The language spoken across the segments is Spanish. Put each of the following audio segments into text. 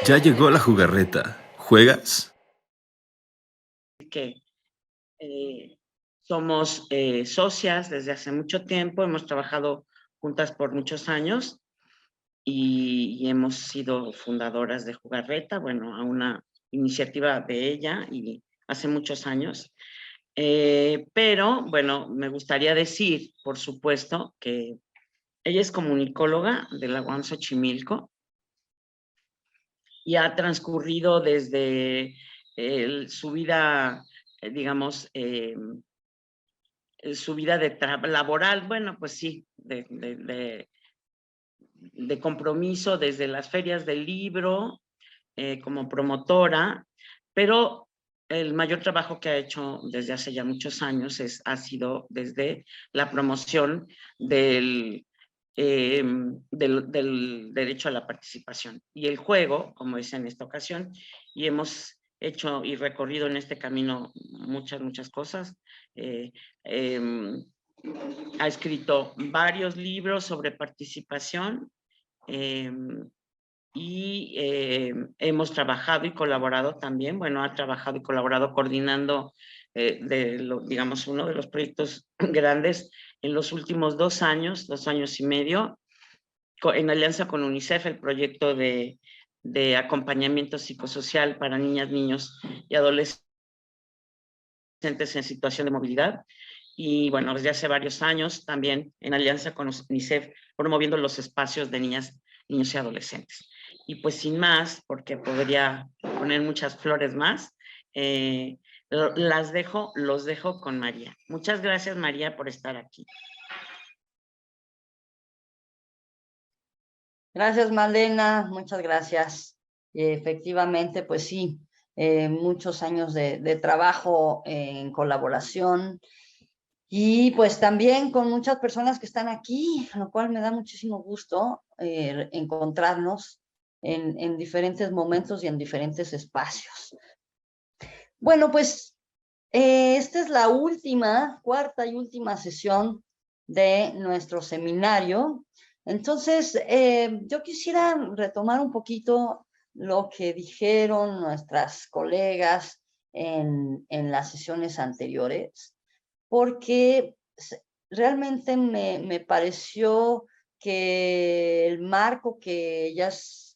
Ya llegó la jugarreta. ¿Juegas? Que eh, somos socias desde hace mucho tiempo, hemos trabajado juntas por muchos años y hemos sido fundadoras de Jugarreta, bueno, a una iniciativa de ella y hace muchos años. Pero, bueno, me gustaría decir, por supuesto, que ella es comunicóloga de la UAM Xochimilco y ha transcurrido desde su vida, digamos, su vida laboral, bueno, pues sí, de compromiso desde las ferias del libro, como promotora, pero el mayor trabajo que ha hecho desde hace ya muchos años ha sido desde la promoción del derecho a la participación y el juego, como es en esta ocasión, y hemos hecho y recorrido en este camino muchas cosas. Eh, eh, ha escrito varios libros sobre participación eh, y hemos trabajado y colaborado también, bueno, ha trabajado y colaborado coordinando, digamos, uno de los proyectos grandes en los últimos 2 años, 2 años y medio, en alianza con UNICEF, el proyecto de acompañamiento psicosocial para niñas, niños y adolescentes en situación de movilidad. Y bueno, desde hace varios años también en alianza con UNICEF, promoviendo los espacios de niñas, niños y adolescentes. Y pues sin más, porque podría poner muchas flores más, los dejo con María. Muchas gracias, María, por estar aquí. Gracias, Malena, muchas gracias. Efectivamente, pues sí, muchos años de trabajo en colaboración y pues también con muchas personas que están aquí, lo cual me da muchísimo gusto encontrarnos en diferentes momentos y en diferentes espacios. Bueno, pues esta es la cuarta y última sesión de nuestro seminario. Entonces, yo quisiera retomar un poquito lo que dijeron nuestras colegas en las sesiones anteriores, porque realmente me pareció que el marco que ellas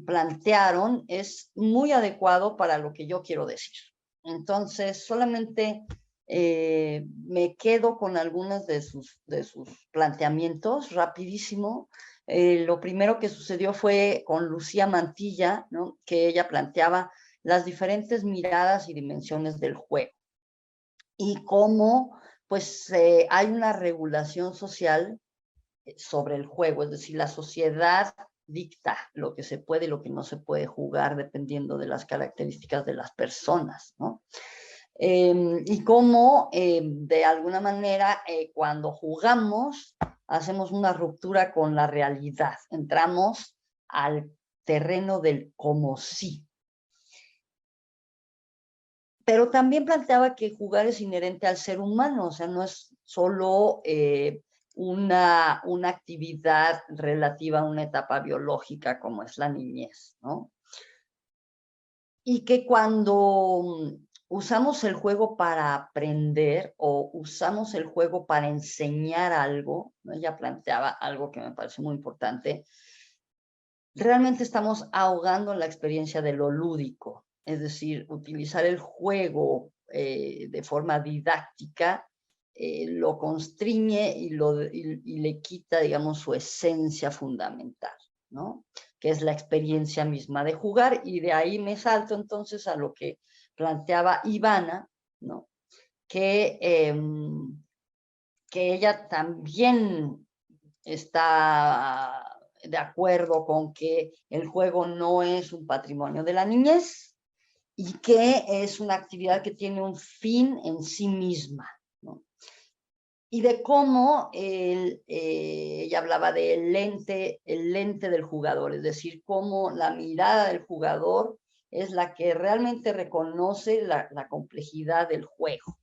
plantearon es muy adecuado para lo que yo quiero decir. Entonces, solamente me quedo con algunos de sus planteamientos, rapidísimo. Lo primero que sucedió fue con Lucía Mantilla, ¿no? Que ella planteaba las diferentes miradas y dimensiones del juego y cómo pues hay una regulación social sobre el juego, es decir, la sociedad dicta lo que se puede y lo que no se puede jugar dependiendo de las características de las personas, ¿no? Y cómo de alguna manera cuando jugamos hacemos una ruptura con la realidad, entramos al terreno del como sí. Pero también planteaba que jugar es inherente al ser humano, o sea, no es solo una actividad relativa a una etapa biológica como es la niñez, ¿no? Y que cuando usamos el juego para aprender o usamos el juego para enseñar algo, ¿no? Ella planteaba algo que me parece muy importante, realmente estamos ahogando la experiencia de lo lúdico, es decir, utilizar el juego de forma didáctica lo constriñe y le quita, digamos, su esencia fundamental, ¿no? Que es la experiencia misma de jugar, y de ahí me salto entonces a lo que planteaba Ivana, ¿no? Que ella también está de acuerdo con que el juego no es un patrimonio de la niñez y que es una actividad que tiene un fin en sí misma, ¿no? Y de cómo ella hablaba del el lente del jugador, es decir, cómo la mirada del jugador es la que realmente reconoce la complejidad del juego,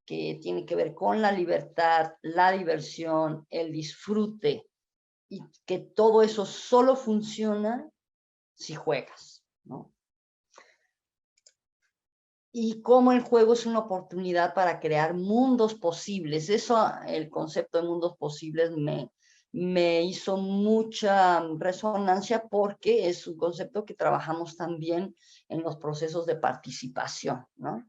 que tiene que ver con la libertad, la diversión, el disfrute, y que todo eso solo funciona si juegas, ¿no? Y cómo el juego es una oportunidad para crear mundos posibles. Eso, el concepto de mundos posibles me hizo mucha resonancia porque es un concepto que trabajamos también en los procesos de participación, ¿no?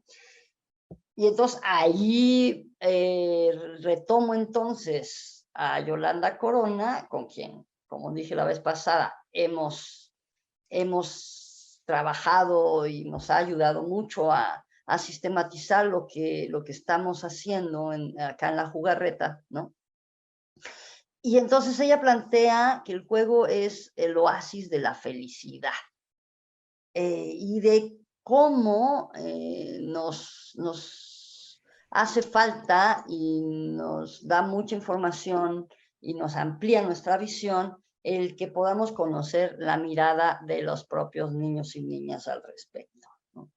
Y entonces ahí retomo entonces a Yolanda Corona, con quien, como dije la vez pasada, hemos trabajado y nos ha ayudado mucho a sistematizar lo que estamos haciendo acá en la jugarreta, ¿no? Y entonces ella plantea que el juego es el oasis de la felicidad y de cómo nos hace falta y nos da mucha información y nos amplía nuestra visión el que podamos conocer la mirada de los propios niños y niñas al respecto, ¿no?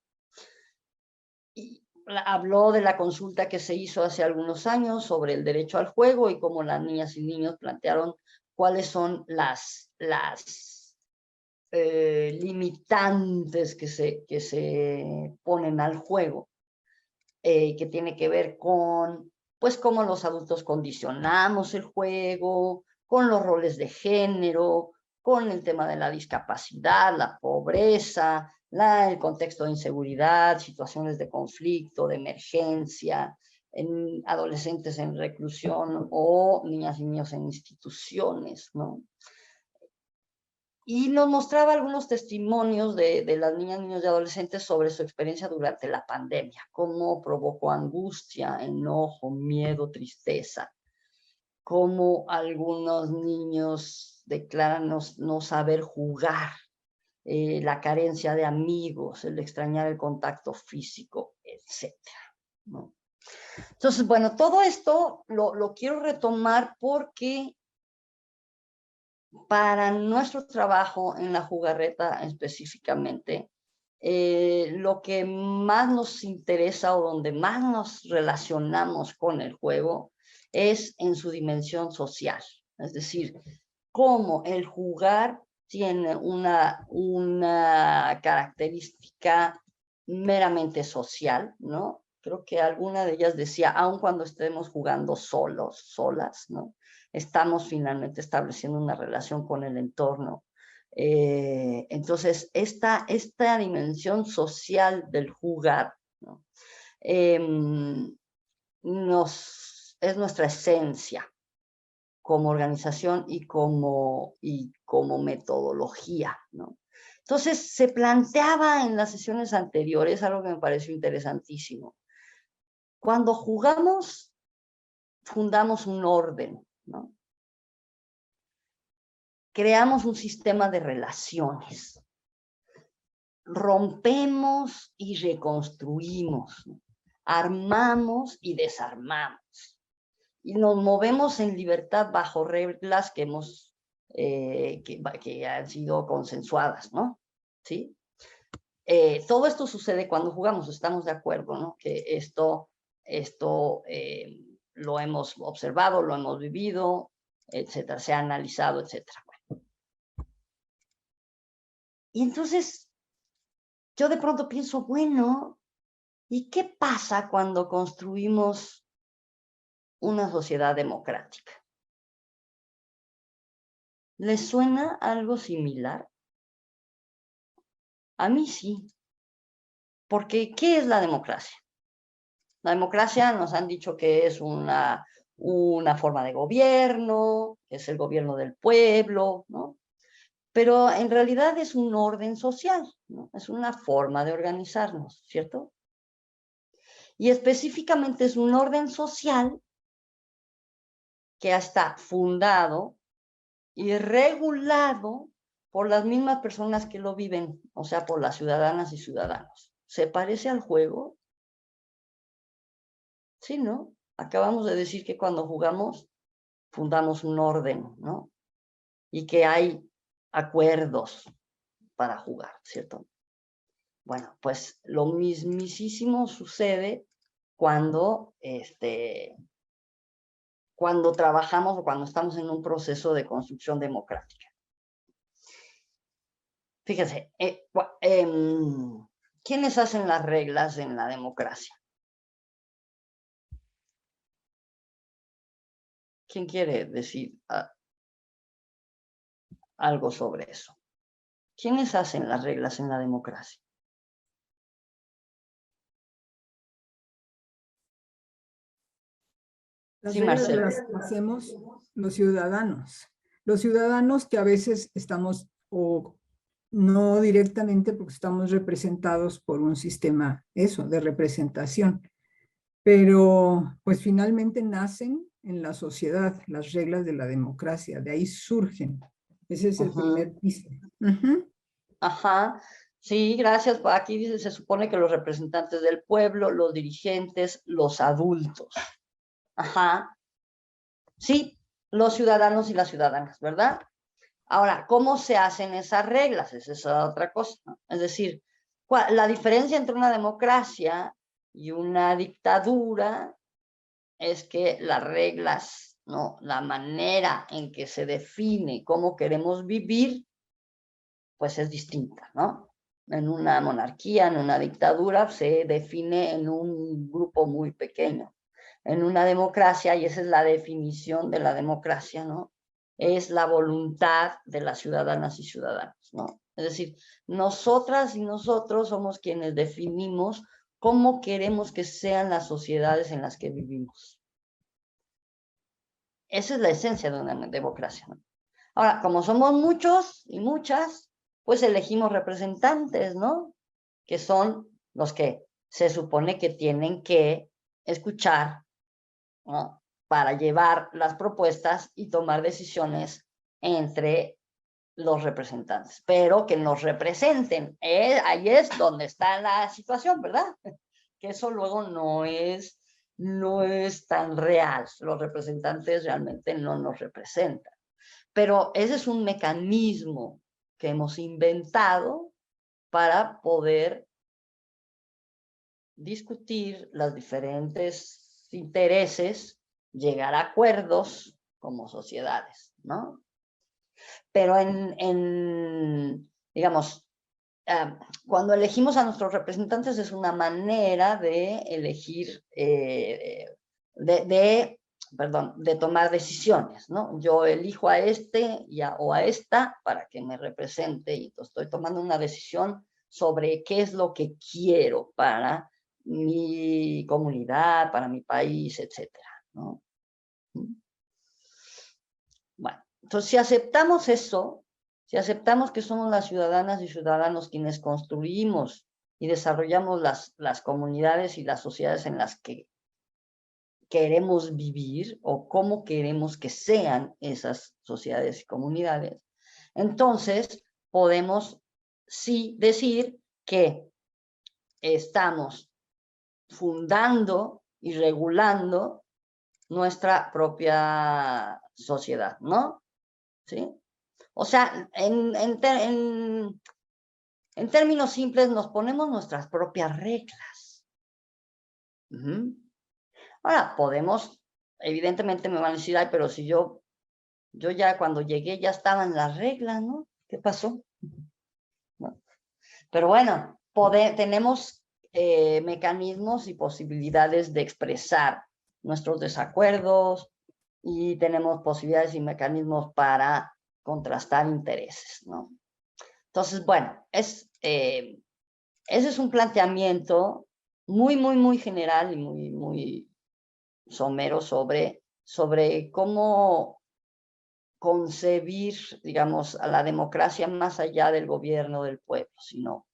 Y habló de la consulta que se hizo hace algunos años sobre el derecho al juego y cómo las niñas y niños plantearon cuáles son las limitantes que se ponen al juego, que tiene que ver con, pues, cómo los adultos condicionamos el juego, con los roles de género, con el tema de la discapacidad, la pobreza, el contexto de inseguridad, situaciones de conflicto, de emergencia, en adolescentes en reclusión o niñas y niños en instituciones, ¿no? Y nos mostraba algunos testimonios de las niñas, niños y adolescentes sobre su experiencia durante la pandemia, cómo provocó angustia, enojo, miedo, tristeza, cómo algunos niños declaran no saber jugar, la carencia de amigos, el extrañar el contacto físico, etcétera, ¿no? Entonces, bueno, todo esto lo quiero retomar porque para nuestro trabajo en la jugarreta específicamente, lo que más nos interesa o donde más nos relacionamos con el juego es en su dimensión social. Es decir, cómo el jugar tiene una característica meramente social, ¿no? Creo que alguna de ellas decía, aun cuando estemos jugando solos, solas, ¿no? Estamos finalmente estableciendo una relación con el entorno. Entonces, esta dimensión social del jugar, ¿no? Es nuestra esencia como organización y como metodología, ¿no? Entonces, se planteaba en las sesiones anteriores algo que me pareció interesantísimo. Cuando jugamos, fundamos un orden, ¿no? Creamos un sistema de relaciones. Rompemos y reconstruimos, ¿no? Armamos y desarmamos. Y nos movemos en libertad bajo reglas que que han sido consensuadas, ¿no? ¿Sí? Todo esto sucede cuando jugamos, estamos de acuerdo, ¿no? Que esto lo hemos observado, lo hemos vivido, etcétera, se ha analizado, etcétera. Bueno. Y entonces, yo de pronto pienso, bueno, ¿y qué pasa cuando construimos una sociedad democrática? ¿Les suena algo similar? A mí sí. Porque, ¿qué es la democracia? La democracia nos han dicho que es una forma de gobierno, es el gobierno del pueblo, ¿no? Pero en realidad es un orden social, ¿no? Es una forma de organizarnos, ¿cierto? Y específicamente es un orden social que está fundado y regulado por las mismas personas que lo viven, o sea, por las ciudadanas y ciudadanos. ¿Se parece al juego? Sí, ¿no? Acabamos de decir que cuando jugamos fundamos un orden, ¿no? Y que hay acuerdos para jugar, ¿cierto? Bueno, pues lo mismísimo sucede cuando, cuando trabajamos o cuando estamos en un proceso de construcción democrática. Fíjense, ¿quiénes hacen las reglas en la democracia? ¿Quién quiere decir algo sobre eso? ¿Quiénes hacen las reglas en la democracia? Las Sí, reglas Marcelo. las hacemos los ciudadanos. Los ciudadanos que a veces estamos, o no directamente porque estamos representados por un sistema, eso, de representación. Pero pues finalmente nacen en la sociedad las reglas de la democracia, de ahí surgen. Ese es el primer piso. Ajá, sí, gracias. Aquí dice, se supone que los representantes del pueblo, los dirigentes, los adultos. Ajá, sí, los ciudadanos y las ciudadanas, ¿verdad? Ahora, ¿cómo se hacen esas reglas? Esa es otra cosa, ¿no? Es decir, la diferencia entre una democracia y una dictadura es que las reglas, ¿no? La manera en que se define cómo queremos vivir, pues es distinta, ¿no? En una monarquía, en una dictadura, se define en un grupo muy pequeño. En una democracia, y esa es la definición de la democracia, ¿no? Es la voluntad de las ciudadanas y ciudadanos, ¿no? Es decir, nosotras y nosotros somos quienes definimos cómo queremos que sean las sociedades en las que vivimos. Esa es la esencia de una democracia, ¿no? Ahora, como somos muchos y muchas, pues elegimos representantes, ¿no? Que son los que se supone que tienen que escuchar, ¿no? Para llevar las propuestas y tomar decisiones entre los representantes, pero que nos representen. Ahí es donde está la situación, ¿verdad? Que eso luego no es tan real. Los representantes realmente no nos representan. Pero ese es un mecanismo que hemos inventado para poder discutir los diferentes intereses, llegar a acuerdos como sociedades, ¿no? Pero digamos, cuando elegimos a nuestros representantes es una manera de elegir, de tomar decisiones, ¿no? Yo elijo a este o a esta para que me represente y estoy tomando una decisión sobre qué es lo que quiero para mi comunidad, para mi país, etcétera, ¿no? Bueno, entonces si aceptamos eso, si aceptamos que somos las ciudadanas y ciudadanos quienes construimos y desarrollamos las comunidades y las sociedades en las que queremos vivir o cómo queremos que sean esas sociedades y comunidades, entonces podemos sí decir que estamos fundando y regulando nuestra propia sociedad, ¿no? ¿Sí? O sea, en términos simples, nos ponemos nuestras propias reglas. Ahora, podemos, evidentemente me van a decir, ay, pero si yo ya cuando llegué ya estaban las reglas, ¿no? ¿Qué pasó? ¿No? Pero bueno, tenemos mecanismos y posibilidades de expresar nuestros desacuerdos y tenemos posibilidades y mecanismos para contrastar intereses, ¿no? Entonces, bueno, ese es un planteamiento muy, muy, muy general y muy, muy somero sobre cómo concebir, digamos, a la democracia más allá del gobierno del pueblo, sino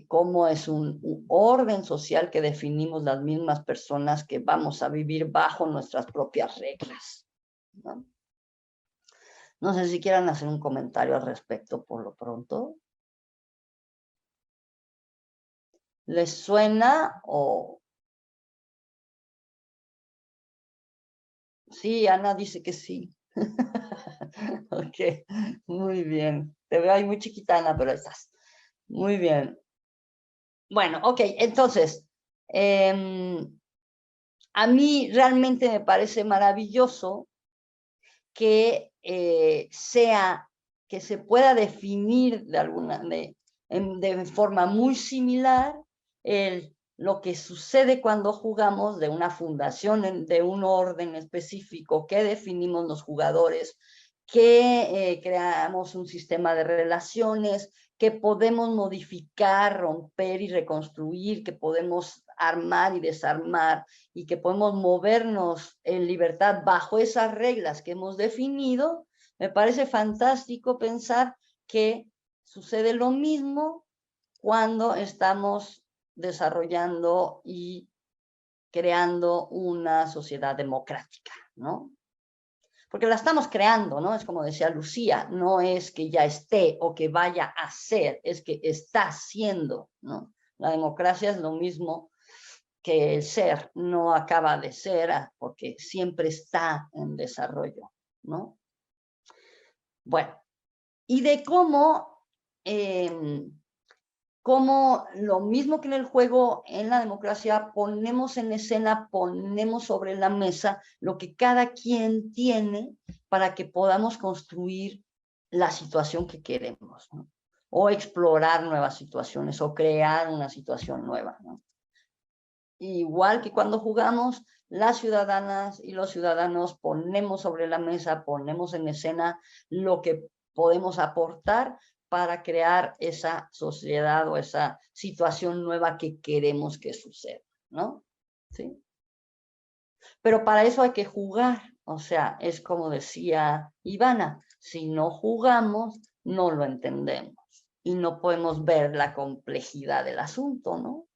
cómo es un orden social que definimos las mismas personas que vamos a vivir bajo nuestras propias reglas, ¿no? No sé si quieran hacer un comentario al respecto por lo pronto. ¿Les suena o...? Sí, Ana dice que sí. Ok, muy bien. Te veo ahí muy chiquita, Ana, pero estás. Muy bien. Bueno, ok, entonces, a mí realmente me parece maravilloso que sea que se pueda definir de forma muy similar lo que sucede cuando jugamos de una fundación, de un orden específico que definimos los jugadores, que creamos un sistema de relaciones, que podemos modificar, romper y reconstruir, que podemos armar y desarmar, y que podemos movernos en libertad bajo esas reglas que hemos definido. Me parece fantástico pensar que sucede lo mismo cuando estamos desarrollando y creando una sociedad democrática, ¿no? Porque la estamos creando, ¿no? Es como decía Lucía, no es que ya esté o que vaya a ser, es que está siendo, ¿no? La democracia es lo mismo que el ser, no acaba de ser porque siempre está en desarrollo, ¿no? Bueno, y de cómo lo mismo que en el juego, en la democracia, ponemos en escena, ponemos sobre la mesa lo que cada quien tiene para que podamos construir la situación que queremos, ¿no? O explorar nuevas situaciones, o crear una situación nueva, ¿no? Igual que cuando jugamos, las ciudadanas y los ciudadanos ponemos sobre la mesa, ponemos en escena lo que podemos aportar para crear esa sociedad o esa situación nueva que queremos que suceda, ¿no? ¿Sí? Pero para eso hay que jugar, o sea, es como decía Ivana, si no jugamos, no lo entendemos y no podemos ver la complejidad del asunto, ¿no?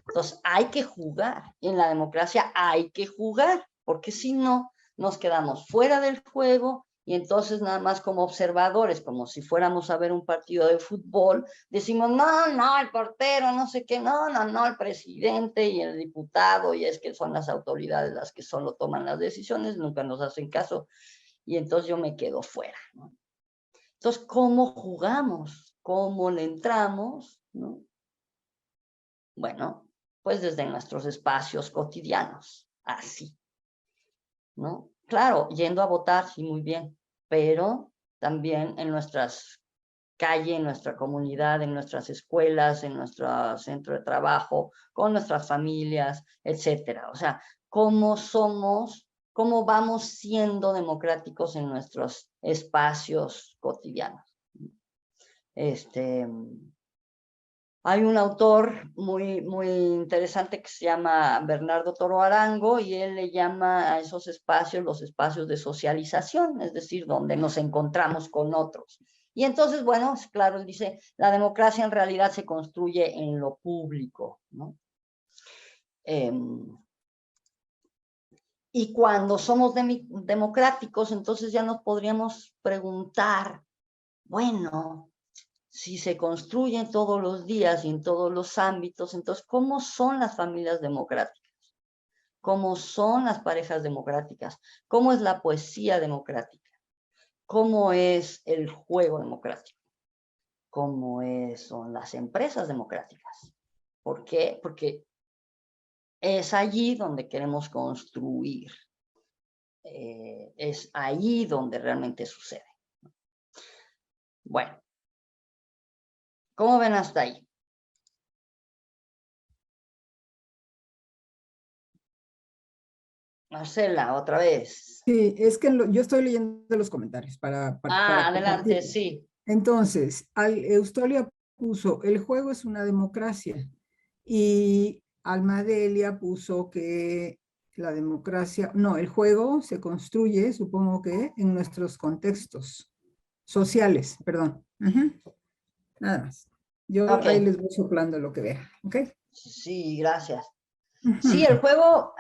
Entonces hay que jugar, en la democracia hay que jugar, porque si no, nos quedamos fuera del juego y entonces nada más como observadores, como si fuéramos a ver un partido de fútbol, decimos, no, el portero, no sé qué, no, el presidente y el diputado, y es que son las autoridades las que solo toman las decisiones, nunca nos hacen caso, y entonces yo me quedo fuera, ¿no? Entonces, ¿cómo jugamos? ¿Cómo le entramos? ¿No? Bueno, pues desde nuestros espacios cotidianos, así, ¿no? Claro, yendo a votar, sí, muy bien, pero también en nuestras calles, en nuestra comunidad, en nuestras escuelas, en nuestro centro de trabajo, con nuestras familias, etcétera. O sea, cómo somos, cómo vamos siendo democráticos en nuestros espacios cotidianos. Hay un autor muy interesante que se llama Bernardo Toro Arango y él le llama a esos espacios los espacios de socialización, es decir, donde nos encontramos con otros. Y entonces, bueno, claro, él dice, la democracia en realidad se construye en lo público, ¿no? Y cuando somos democráticos, entonces ya nos podríamos preguntar, bueno, si se construyen todos los días y en todos los ámbitos, entonces, ¿cómo son las familias democráticas? ¿Cómo son las parejas democráticas? ¿Cómo es la poesía democrática? ¿Cómo es el juego democrático? ¿Cómo son las empresas democráticas? ¿Por qué? Porque es allí donde queremos construir. Es ahí donde realmente sucede. Bueno. ¿Cómo ven hasta ahí? Marcela, otra vez. Sí, es que yo estoy leyendo los comentarios para adelante, compartir. sí. Entonces, Eustolia puso, el juego es una democracia. Y Almadelia puso que la democracia, no, el juego se construye, supongo que, en nuestros contextos sociales, perdón. Nada más. Yo ahí les voy soplando lo que vea, ¿ok? Sí, gracias. Sí, el juego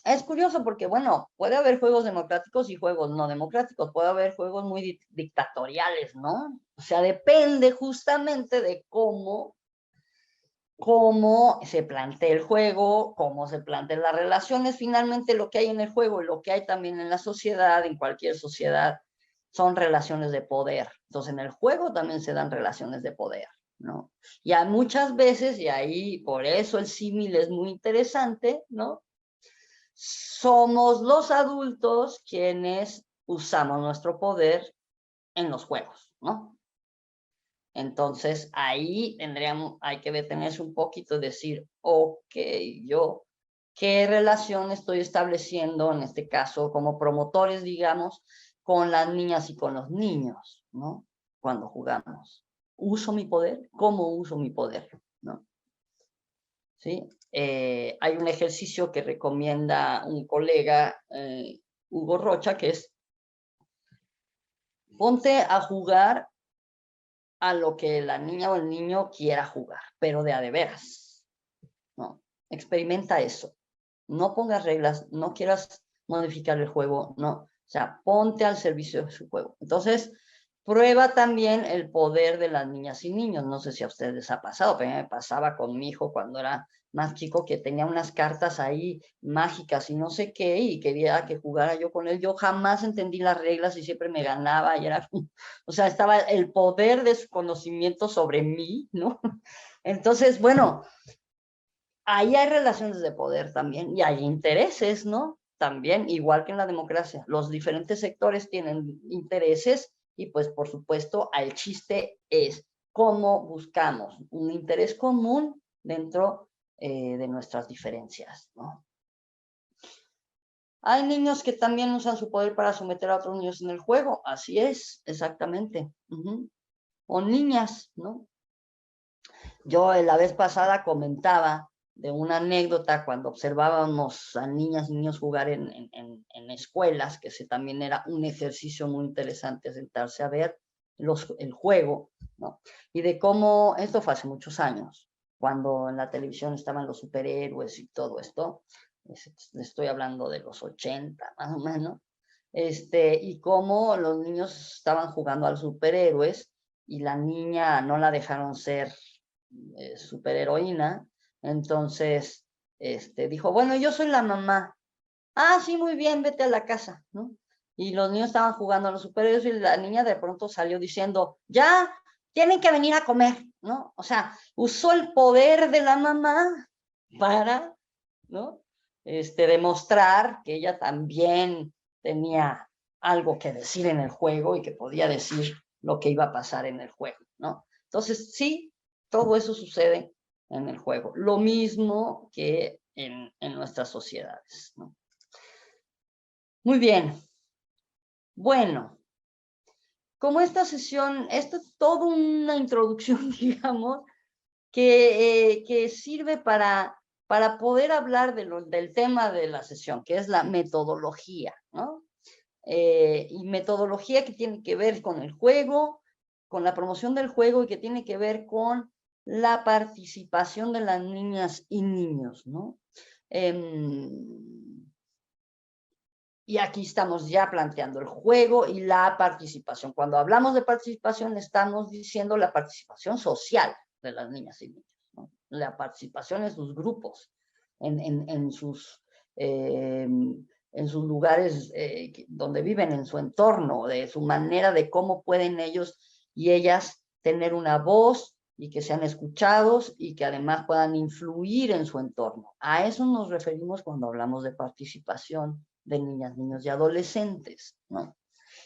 es curioso porque, bueno, puede haber juegos democráticos y juegos no democráticos, puede haber juegos muy dictatoriales, ¿no? O sea, depende justamente de cómo se plantea el juego, cómo se plantean las relaciones. Finalmente, lo que hay en el juego y lo que hay también en la sociedad, en cualquier sociedad, son relaciones de poder. Entonces, en el juego también se dan relaciones de poder, ¿no? Y hay muchas veces, y ahí por eso el símil es muy interesante, ¿no? Somos los adultos quienes usamos nuestro poder en los juegos, ¿no? Entonces, ahí hay que detenerse un poquito y decir, ok, yo, ¿qué relación estoy estableciendo, en este caso, como promotores, digamos, con las niñas y con los niños, ¿no? Cuando jugamos. ¿Uso mi poder? ¿Cómo uso mi poder? ¿No? ¿Sí? Hay un ejercicio que recomienda un colega, Hugo Rocha, que es, ponte a jugar a lo que la niña o el niño quiera jugar, pero de a de veras, ¿no? Experimenta eso. No pongas reglas, no quieras modificar el juego, no. O sea, ponte al servicio de su juego. Entonces, prueba también el poder de las niñas y niños. No sé si a ustedes les ha pasado, pero a mí me pasaba con mi hijo cuando era más chico, que tenía unas cartas ahí mágicas y no sé qué, y quería que jugara yo con él. Yo jamás entendí las reglas y siempre me ganaba, y era, o sea, estaba el poder de su conocimiento sobre mí, ¿no? Entonces, bueno, ahí hay relaciones de poder también, y hay intereses, ¿no? También, igual que en la democracia, los diferentes sectores tienen intereses, y pues por supuesto el chiste es cómo buscamos un interés común dentro de nuestras diferencias, ¿no? Hay niños que también usan su poder para someter a otros niños en el juego, así es, exactamente. O niñas, ¿no? Yo la vez pasada comentaba de una anécdota cuando observábamos a niñas y niños jugar en escuelas, que ese también era un ejercicio muy interesante, sentarse a ver el juego, ¿no? Y de cómo, esto fue hace muchos años, cuando en la televisión estaban los superhéroes y todo esto, estoy hablando de los 80 más o menos, y cómo los niños estaban jugando a los superhéroes y la niña no la dejaron ser superheroína. Entonces dijo, bueno, yo soy la mamá. Ah, sí, muy bien, vete a la casa, ¿no? Y los niños estaban jugando a los superhéroes y la niña de pronto salió diciendo, ya, tienen que venir a comer, ¿no? O sea, usó el poder de la mamá para, ¿no? Demostrar que ella también tenía algo que decir en el juego y que podía decir lo que iba a pasar en el juego, ¿no? Entonces, sí, todo eso sucede en el juego. Lo mismo que en nuestras sociedades, ¿no? Muy bien. Bueno, como esta sesión, esto es toda una introducción, digamos, que sirve para poder hablar del tema de la sesión, que es la metodología, ¿no? Y metodología que tiene que ver con el juego, con la promoción del juego, y que tiene que ver con la participación de las niñas y niños, ¿no? Y aquí estamos ya planteando el juego y la participación. Cuando hablamos de participación, estamos diciendo la participación social de las niñas y niños, ¿no? La participación en sus grupos, en sus lugares donde viven, en su entorno, de su manera de cómo pueden ellos y ellas tener una voz y que sean escuchados y que además puedan influir en su entorno. A eso nos referimos cuando hablamos de participación de niñas, niños y adolescentes, ¿no?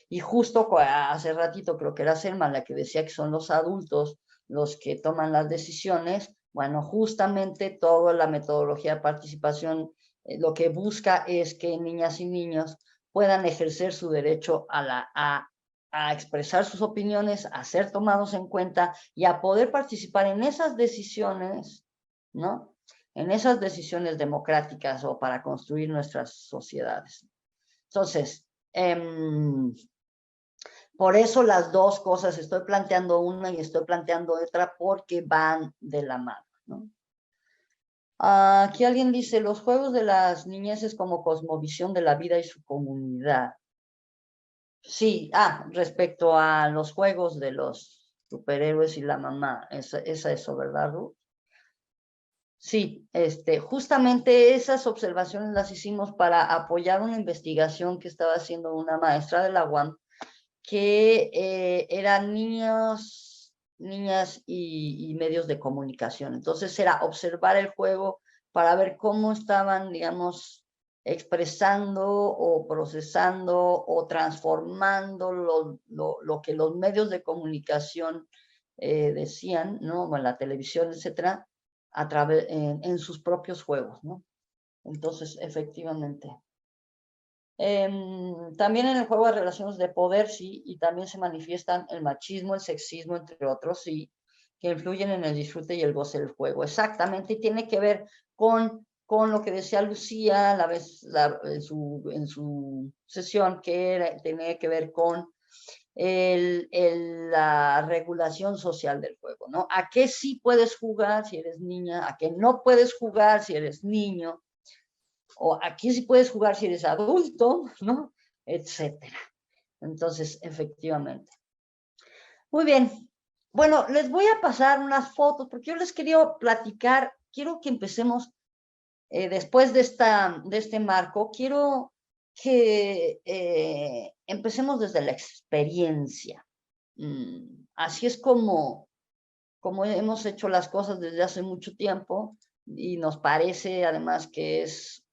Y justo hace ratito creo que era Selma la que decía que son los adultos los que toman las decisiones. Bueno, justamente toda la metodología de participación lo que busca es que niñas y niños puedan ejercer su derecho a expresar sus opiniones, a ser tomados en cuenta y a poder participar en esas decisiones, ¿no? En esas decisiones democráticas o para construir nuestras sociedades. Entonces, por eso las dos cosas, estoy planteando una y estoy planteando otra porque van de la mano, ¿no? Aquí alguien dice, los juegos de las niñeces como cosmovisión de la vida y su comunidad. Sí, respecto a los juegos de los superhéroes y la mamá, es eso, ¿verdad, Ruth? Sí, justamente esas observaciones las hicimos para apoyar una investigación que estaba haciendo una maestra de la UAM, que eran niños, niñas y medios de comunicación. Entonces era observar el juego para ver cómo estaban, digamos, expresando o procesando o transformando lo que los medios de comunicación decían, ¿no? En la televisión, etcétera, en sus propios juegos, ¿no? Entonces, efectivamente. También en el juego de relaciones de poder, sí, y también se manifiestan el machismo, el sexismo, entre otros, sí, que influyen en el disfrute y el goce del juego. Exactamente, y tiene que ver con lo que decía Lucía en su sesión, que tenía que ver con la regulación social del juego, ¿no? ¿A qué sí puedes jugar si eres niña? ¿A qué no puedes jugar si eres niño? O aquí sí puedes jugar si eres adulto, ¿no? Etcétera. Entonces, efectivamente. Muy bien. Bueno, les voy a pasar unas fotos porque yo les quería platicar, quiero que empecemos después de este marco, quiero que empecemos desde la experiencia. Así es como hemos hecho las cosas desde hace mucho tiempo y nos parece además que es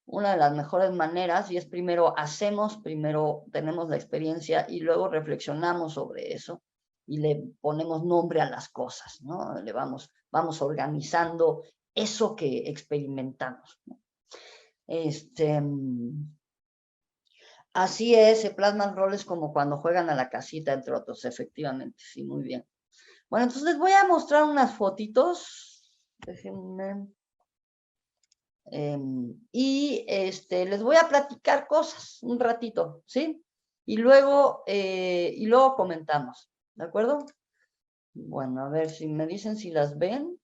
una de las mejores maneras, y es primero tenemos la experiencia y luego reflexionamos sobre eso y le ponemos nombre a las cosas, ¿no? Le vamos organizando eso que experimentamos, ¿no? Así es, se plasman roles como cuando juegan a la casita, entre otros, efectivamente, sí, muy bien. Bueno, entonces les voy a mostrar unas fotitos. Déjenme. Y les voy a platicar cosas un ratito, ¿sí? Y luego comentamos, ¿de acuerdo? Bueno, a ver si me dicen si las ven.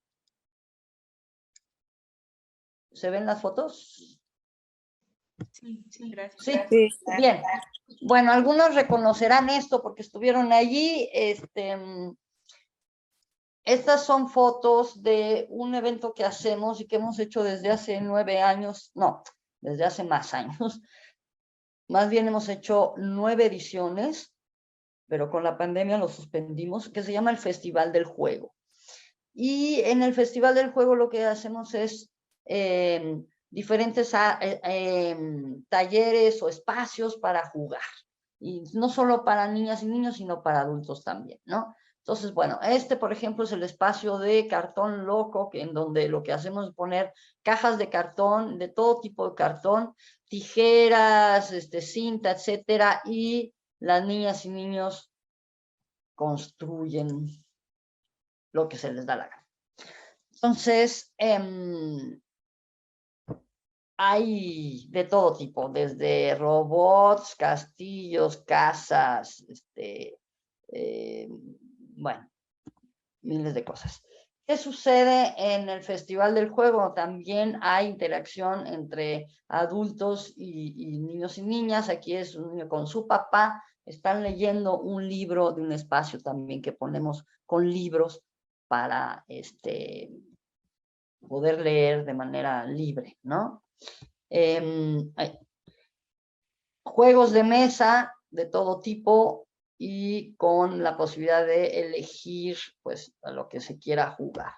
¿Se ven las fotos? Sí, gracias. Sí, sí. Bien. Bueno, algunos reconocerán esto porque estuvieron allí. Estas son fotos de un evento que hacemos y que hemos hecho desde hace 9 años, no, desde hace más años. Más bien hemos hecho 9 ediciones, pero con la pandemia lo suspendimos, que se llama el Festival del Juego. Y en el Festival del Juego lo que hacemos es diferentes talleres o espacios para jugar. Y no solo para niñas y niños, sino para adultos también, ¿no? Entonces, bueno, por ejemplo, es el espacio de Cartón Loco, en donde lo que hacemos es poner cajas de cartón, de todo tipo de cartón, tijeras, cinta, etcétera, y las niñas y niños construyen lo que se les da la gana. Entonces, hay de todo tipo, desde robots, castillos, casas, bueno, miles de cosas. ¿Qué sucede en el Festival del Juego? También hay interacción entre adultos y niños y niñas. Aquí es un niño con su papá. Están leyendo un libro de un espacio también que ponemos con libros para poder leer de manera libre, ¿no? Juegos de mesa de todo tipo y con la posibilidad de elegir pues a lo que se quiera jugar.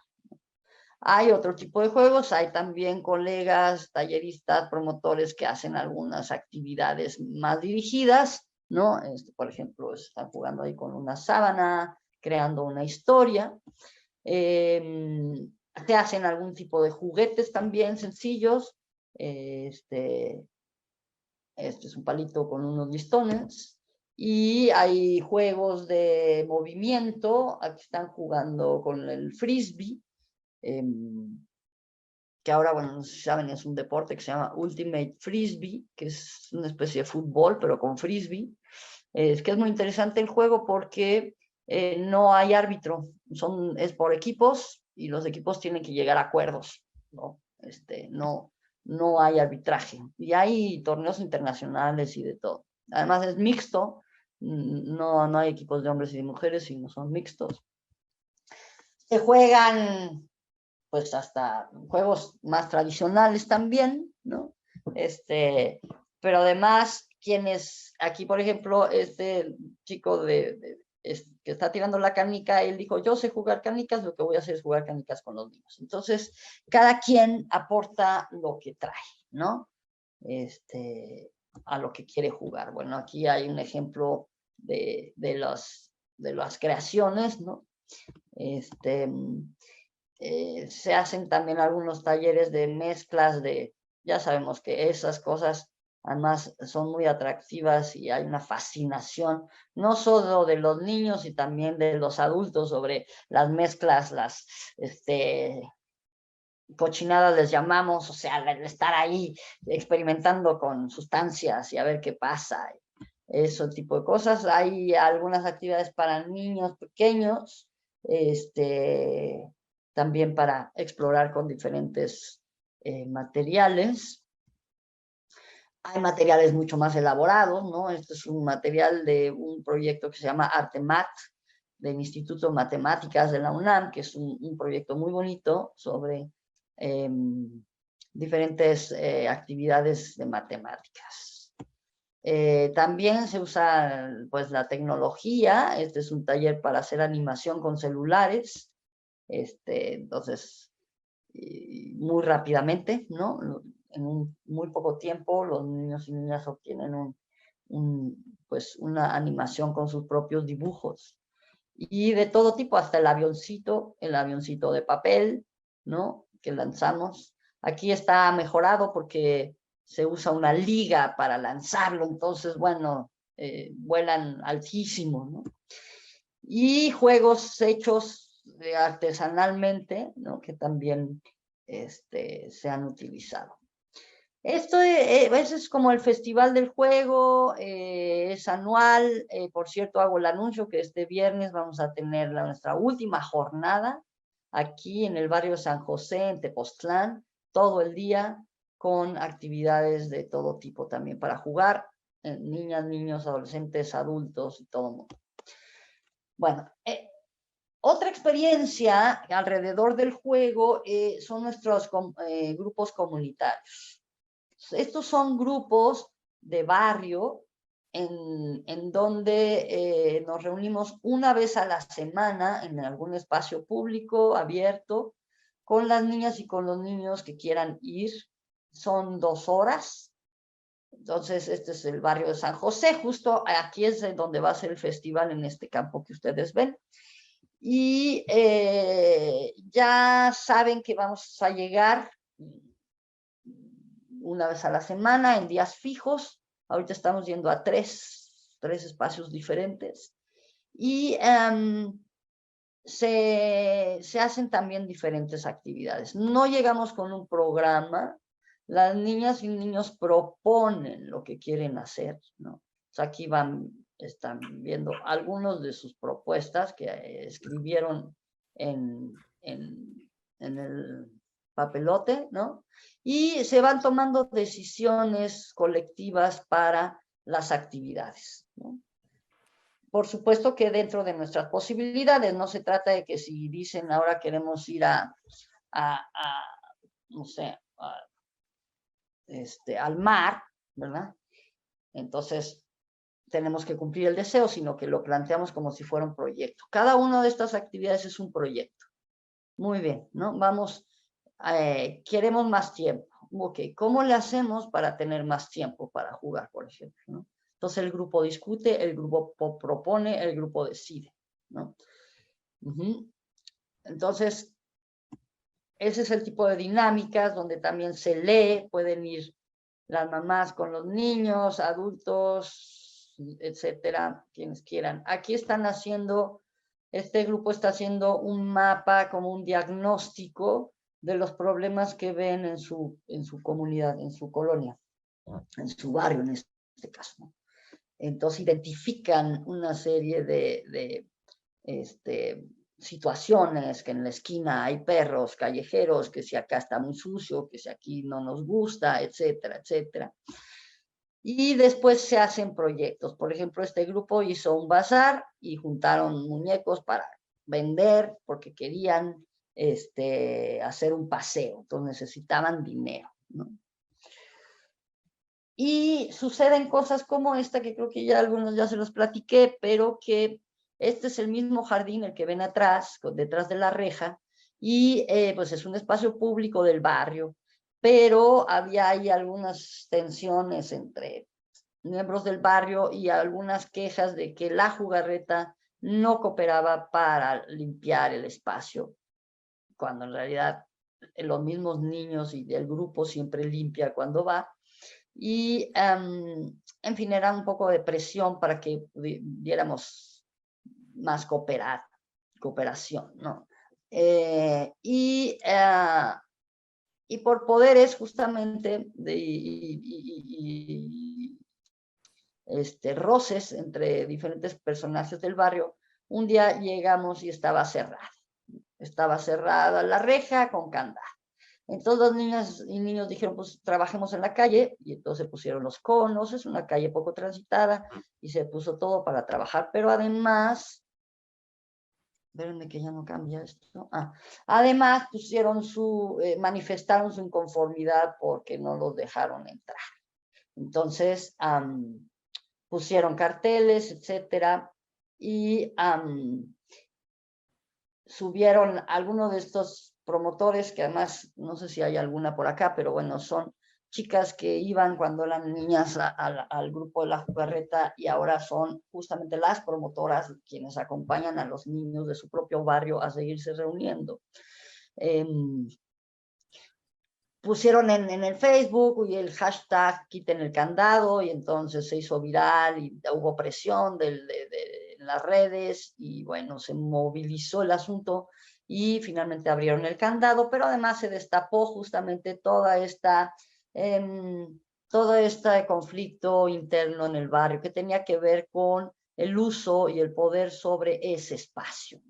Hay otro tipo de juegos, hay también colegas, talleristas, promotores que hacen algunas actividades más dirigidas, ¿no? Por ejemplo, están jugando ahí con una sábana, creando una historia. Te hacen algún tipo de juguetes también sencillos. Este es un palito con unos listones. Y hay juegos de movimiento. Aquí están jugando con el frisbee, que ahora, bueno, no sé si saben, es un deporte que se llama Ultimate Frisbee, que es una especie de fútbol, pero con frisbee. Es que es muy interesante el juego porque no hay árbitro, es por equipos y los equipos tienen que llegar a acuerdos, ¿no? No hay arbitraje y hay torneos internacionales y de todo. Además es mixto, no hay equipos de hombres y de mujeres, sino son mixtos. Se juegan pues hasta juegos más tradicionales también, ¿no? Pero además, aquí, por ejemplo, este chico que está tirando la canica, él dijo, yo sé jugar canicas, lo que voy a hacer es jugar canicas con los niños. Entonces, cada quien aporta lo que trae, ¿no? A lo que quiere jugar. Bueno, aquí hay un ejemplo de las creaciones, ¿no? Se hacen también algunos talleres de mezclas ya sabemos que esas cosas además son muy atractivas y hay una fascinación, no solo de los niños y también de los adultos sobre las mezclas, las cochinadas les llamamos, o sea, el estar ahí experimentando con sustancias y a ver qué pasa, ese tipo de cosas. Hay algunas actividades para niños pequeños, también para explorar con diferentes materiales. Hay materiales mucho más elaborados, ¿no? Este es un material de un proyecto que se llama Artemat, del Instituto de Matemáticas de la UNAM, que es un proyecto muy bonito sobre diferentes actividades de matemáticas. También se usa pues la tecnología. Este es un taller para hacer animación con celulares. Entonces, muy rápidamente, ¿no? En muy poco tiempo los niños y niñas obtienen pues una animación con sus propios dibujos. Y de todo tipo, hasta el avioncito de papel, ¿no? Que lanzamos. Aquí está mejorado porque se usa una liga para lanzarlo, entonces, bueno, vuelan altísimo, ¿no? Y juegos hechos artesanalmente, ¿no? Que también se han utilizado. Esto es como el Festival del Juego, es anual. Por cierto, hago el anuncio que este viernes vamos a tener nuestra última jornada aquí en el barrio San José, en Tepoztlán, todo el día, con actividades de todo tipo también para jugar, niñas, niños, adolescentes, adultos y todo el mundo. Bueno, otra experiencia alrededor del juego son nuestros grupos comunitarios. Estos son grupos de barrio en donde nos reunimos una vez a la semana en algún espacio público abierto con las niñas y con los niños que quieran ir. Son 2 horas. Entonces, este es el barrio de San José, justo aquí es donde va a ser el festival, en este campo que ustedes ven. Y ya saben que vamos a llegar una vez a la semana, en días fijos. Ahorita estamos yendo a tres espacios diferentes. Y se hacen también diferentes actividades. No llegamos con un programa. Las niñas y niños proponen lo que quieren hacer, ¿no? O sea, aquí están viendo algunos de sus propuestas que escribieron en el papelote, ¿no? Y se van tomando decisiones colectivas para las actividades, ¿no? Por supuesto que dentro de nuestras posibilidades. No se trata de que si dicen ahora queremos ir no sé, al mar, ¿verdad? Entonces tenemos que cumplir el deseo, sino que lo planteamos como si fuera un proyecto. Cada una de estas actividades es un proyecto. Muy bien, ¿no? Vamos, queremos más tiempo. Ok, ¿cómo le hacemos para tener más tiempo para jugar, por ejemplo, ¿no? Entonces el grupo discute, el grupo propone, el grupo decide, ¿no? Entonces, ese es el tipo de dinámicas donde también se lee, pueden ir las mamás con los niños, adultos, etcétera, quienes quieran. Aquí están haciendo, este grupo está haciendo un mapa, como un diagnóstico de los problemas que ven en su comunidad, en su colonia, en su barrio en este caso, ¿no? Entonces identifican una serie de situaciones, que en la esquina hay perros callejeros, que si acá está muy sucio, que si aquí no nos gusta, etcétera, etcétera. Y después se hacen proyectos. Por ejemplo, este grupo hizo un bazar y juntaron muñecos para vender porque querían hacer un paseo, entonces necesitaban dinero, ¿no? Y suceden cosas como esta, que creo que ya algunos ya se los platiqué, pero que este es el mismo jardín, el que ven atrás, detrás de la reja, y pues es un espacio público del barrio. pero había ahí algunas tensiones entre miembros del barrio y algunas quejas de que la jugarreta no cooperaba para limpiar el espacio, cuando en realidad los mismos niños y el grupo siempre limpia cuando va. Y, en fin, era un poco de presión para que diéramos más cooperación, ¿no? Y por poderes justamente roces entre diferentes personajes del barrio, un día llegamos y estaba cerrada. Estaba cerrada la reja con candado. Entonces los niños y niños dijeron, pues trabajemos en la calle, y entonces pusieron los conos, es una calle poco transitada, y se puso todo para trabajar, pero además, espérenme que ya no cambia esto, además manifestaron su inconformidad porque no los dejaron entrar. Entonces, pusieron carteles, etcétera, y subieron algunos de estos promotores, que además, no sé si hay alguna por acá, pero bueno, son chicas que iban cuando eran niñas al grupo de la jugarreta y ahora son justamente las promotoras quienes acompañan a los niños de su propio barrio a seguirse reuniendo. Pusieron en el Facebook y el hashtag quiten el candado, y entonces se hizo viral y hubo presión en las redes, y bueno, se movilizó el asunto y finalmente abrieron el candado, pero además se destapó justamente todo este conflicto interno en el barrio que tenía que ver con el uso y el poder sobre ese espacio.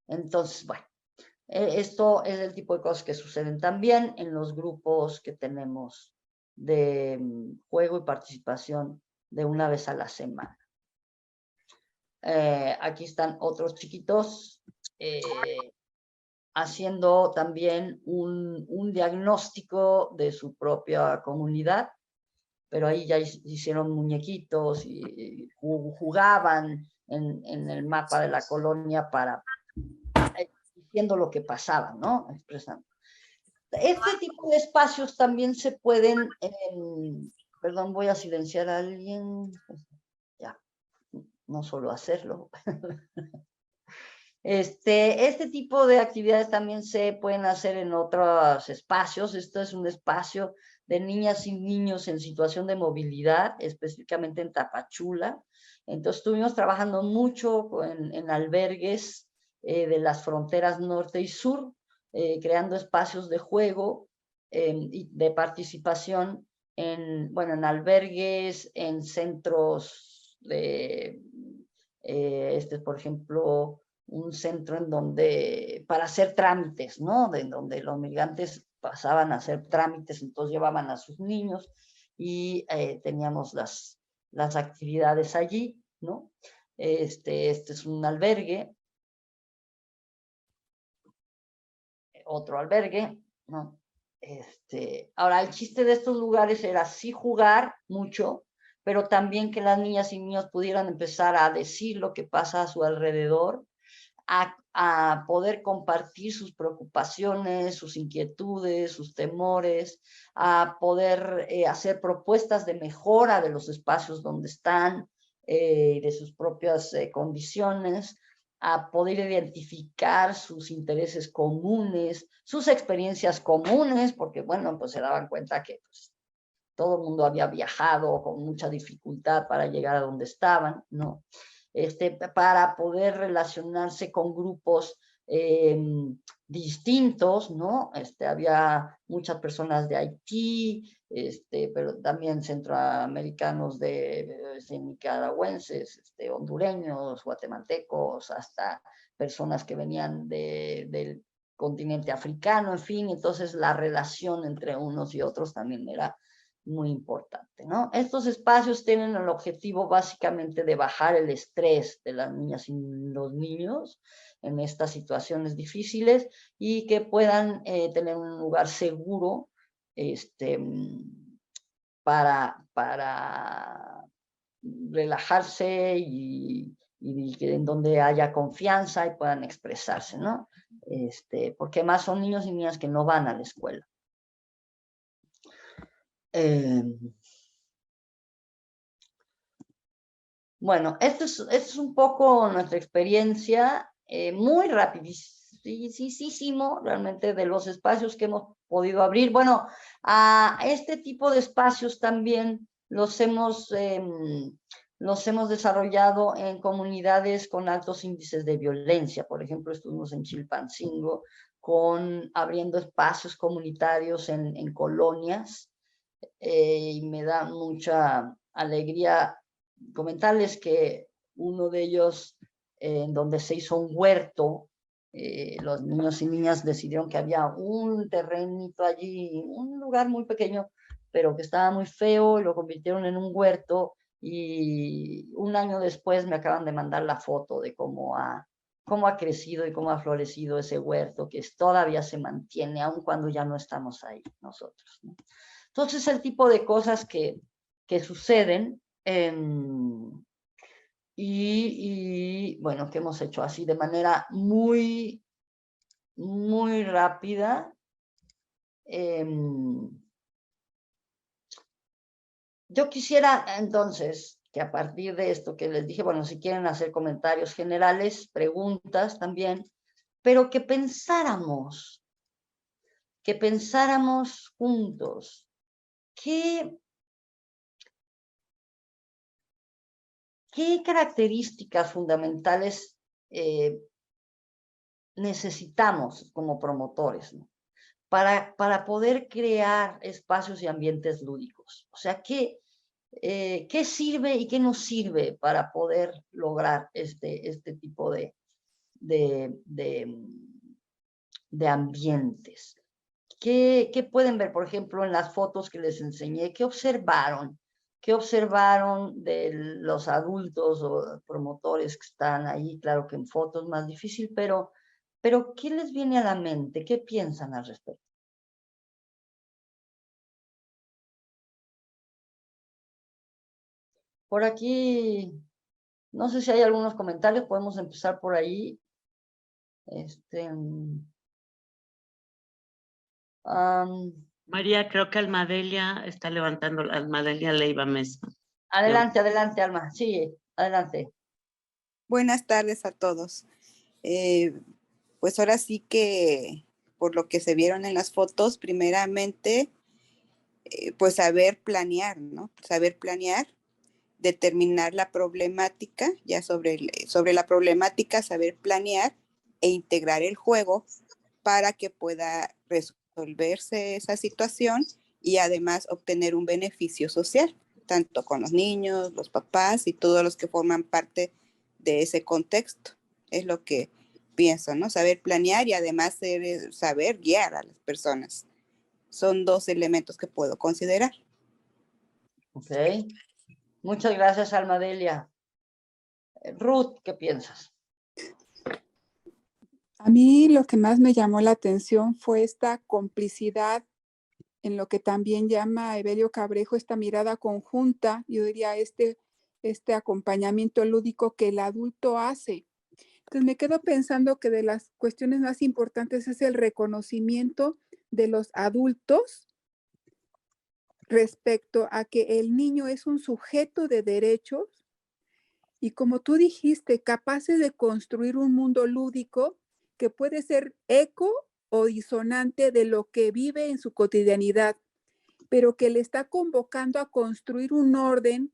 Entonces, bueno, esto es el tipo de cosas que suceden también en los grupos que tenemos de juego y participación de una vez a la semana. Aquí están otros chiquitos haciendo también un diagnóstico de su propia comunidad, pero ahí ya hicieron muñequitos y jugaban en el mapa de la colonia para diciendo lo que pasaba, ¿no? Expresando. Este tipo de espacios también se pueden, perdón, voy a silenciar a alguien, ya, no solo hacerlo. Este tipo de actividades también se pueden hacer en otros espacios. Esto es un espacio de niñas y niños en situación de movilidad, específicamente en Tapachula. Entonces estuvimos trabajando mucho en albergues de las fronteras norte y sur, creando espacios de juego y de participación en albergues, en centros de, por ejemplo, un centro en donde, para hacer trámites, ¿no? En donde los migrantes pasaban a hacer trámites, entonces llevaban a sus niños y teníamos las actividades allí, ¿no? Este es un albergue, otro albergue, ¿no? Ahora, el chiste de estos lugares era sí jugar mucho, pero también que las niñas y niños pudieran empezar a decir lo que pasa a su alrededor, a poder compartir sus preocupaciones, sus inquietudes, sus temores, a poder hacer propuestas de mejora de los espacios donde están, de sus propias condiciones, a poder identificar sus intereses comunes, sus experiencias comunes, porque bueno, pues se daban cuenta que pues, todo el mundo había viajado con mucha dificultad para llegar a donde estaban, ¿no? Para poder relacionarse con grupos distintos, ¿no? Había muchas personas de Haití, pero también centroamericanos, nicaragüenses, hondureños, guatemaltecos, hasta personas que venían del continente africano, en fin, entonces la relación entre unos y otros también era muy importante, ¿no? Estos espacios tienen el objetivo básicamente de bajar el estrés de las niñas y los niños en estas situaciones difíciles y que puedan tener un lugar seguro para relajarse y en donde haya confianza y puedan expresarse, ¿no? Porque más son niños y niñas que no van a la escuela. Bueno, esto es un poco nuestra experiencia, muy rapidísimo, realmente, de los espacios que hemos podido abrir. Bueno, a este tipo de espacios también los hemos desarrollado en comunidades con altos índices de violencia. Por ejemplo, estuvimos en Chilpancingo abriendo espacios comunitarios en colonias, y me da mucha alegría comentarles que uno de ellos, en donde se hizo un huerto, los niños y niñas decidieron que había un terrenito allí, un lugar muy pequeño, pero que estaba muy feo, y lo convirtieron en un huerto, y un año después me acaban de mandar la foto de cómo ha crecido y cómo ha florecido ese huerto, que todavía se mantiene, aun cuando ya no estamos ahí nosotros, ¿no? Entonces, el tipo de cosas que suceden, bueno, que hemos hecho así de manera muy, muy rápida. Yo quisiera entonces que a partir de esto que les dije, bueno, si quieren hacer comentarios generales, preguntas también, pero que pensáramos juntos qué características fundamentales necesitamos como promotores, ¿no? para poder crear espacios y ambientes lúdicos. O sea, ¿qué sirve y qué no sirve para poder lograr este tipo de ambientes? ¿Qué pueden ver, por ejemplo, en las fotos que les enseñé? ¿Qué observaron? ¿Qué observaron de los adultos o promotores que están ahí? Claro que en fotos más difícil, pero ¿qué les viene a la mente? ¿Qué piensan al respecto? Por aquí, no sé si hay algunos comentarios, podemos empezar por ahí. María, creo que Almadelia está levantando, Almadelia Leiva Mesa. Adelante, adelante, Alma. Sí, adelante. Buenas tardes a todos. Pues ahora sí que, por lo que se vieron en las fotos, primeramente, pues saber planear, ¿no? Saber planear, determinar la problemática, ya sobre la problemática, saber planear e integrar el juego para que pueda resolverse esa situación y además obtener un beneficio social, tanto con los niños, los papás y todos los que forman parte de ese contexto. Es lo que pienso, ¿no? Saber planear y además saber guiar a las personas. Son dos elementos que puedo considerar. Ok. Muchas gracias, Almadelia. Ruth, ¿qué piensas? A mí lo que más me llamó la atención fue esta complicidad, en lo que también llama Evelio Cabrejo, esta mirada conjunta, yo diría este acompañamiento lúdico que el adulto hace. Entonces me quedo pensando que de las cuestiones más importantes es el reconocimiento de los adultos respecto a que el niño es un sujeto de derechos y, como tú dijiste, capaces de construir un mundo lúdico que puede ser eco o disonante de lo que vive en su cotidianidad, pero que le está convocando a construir un orden,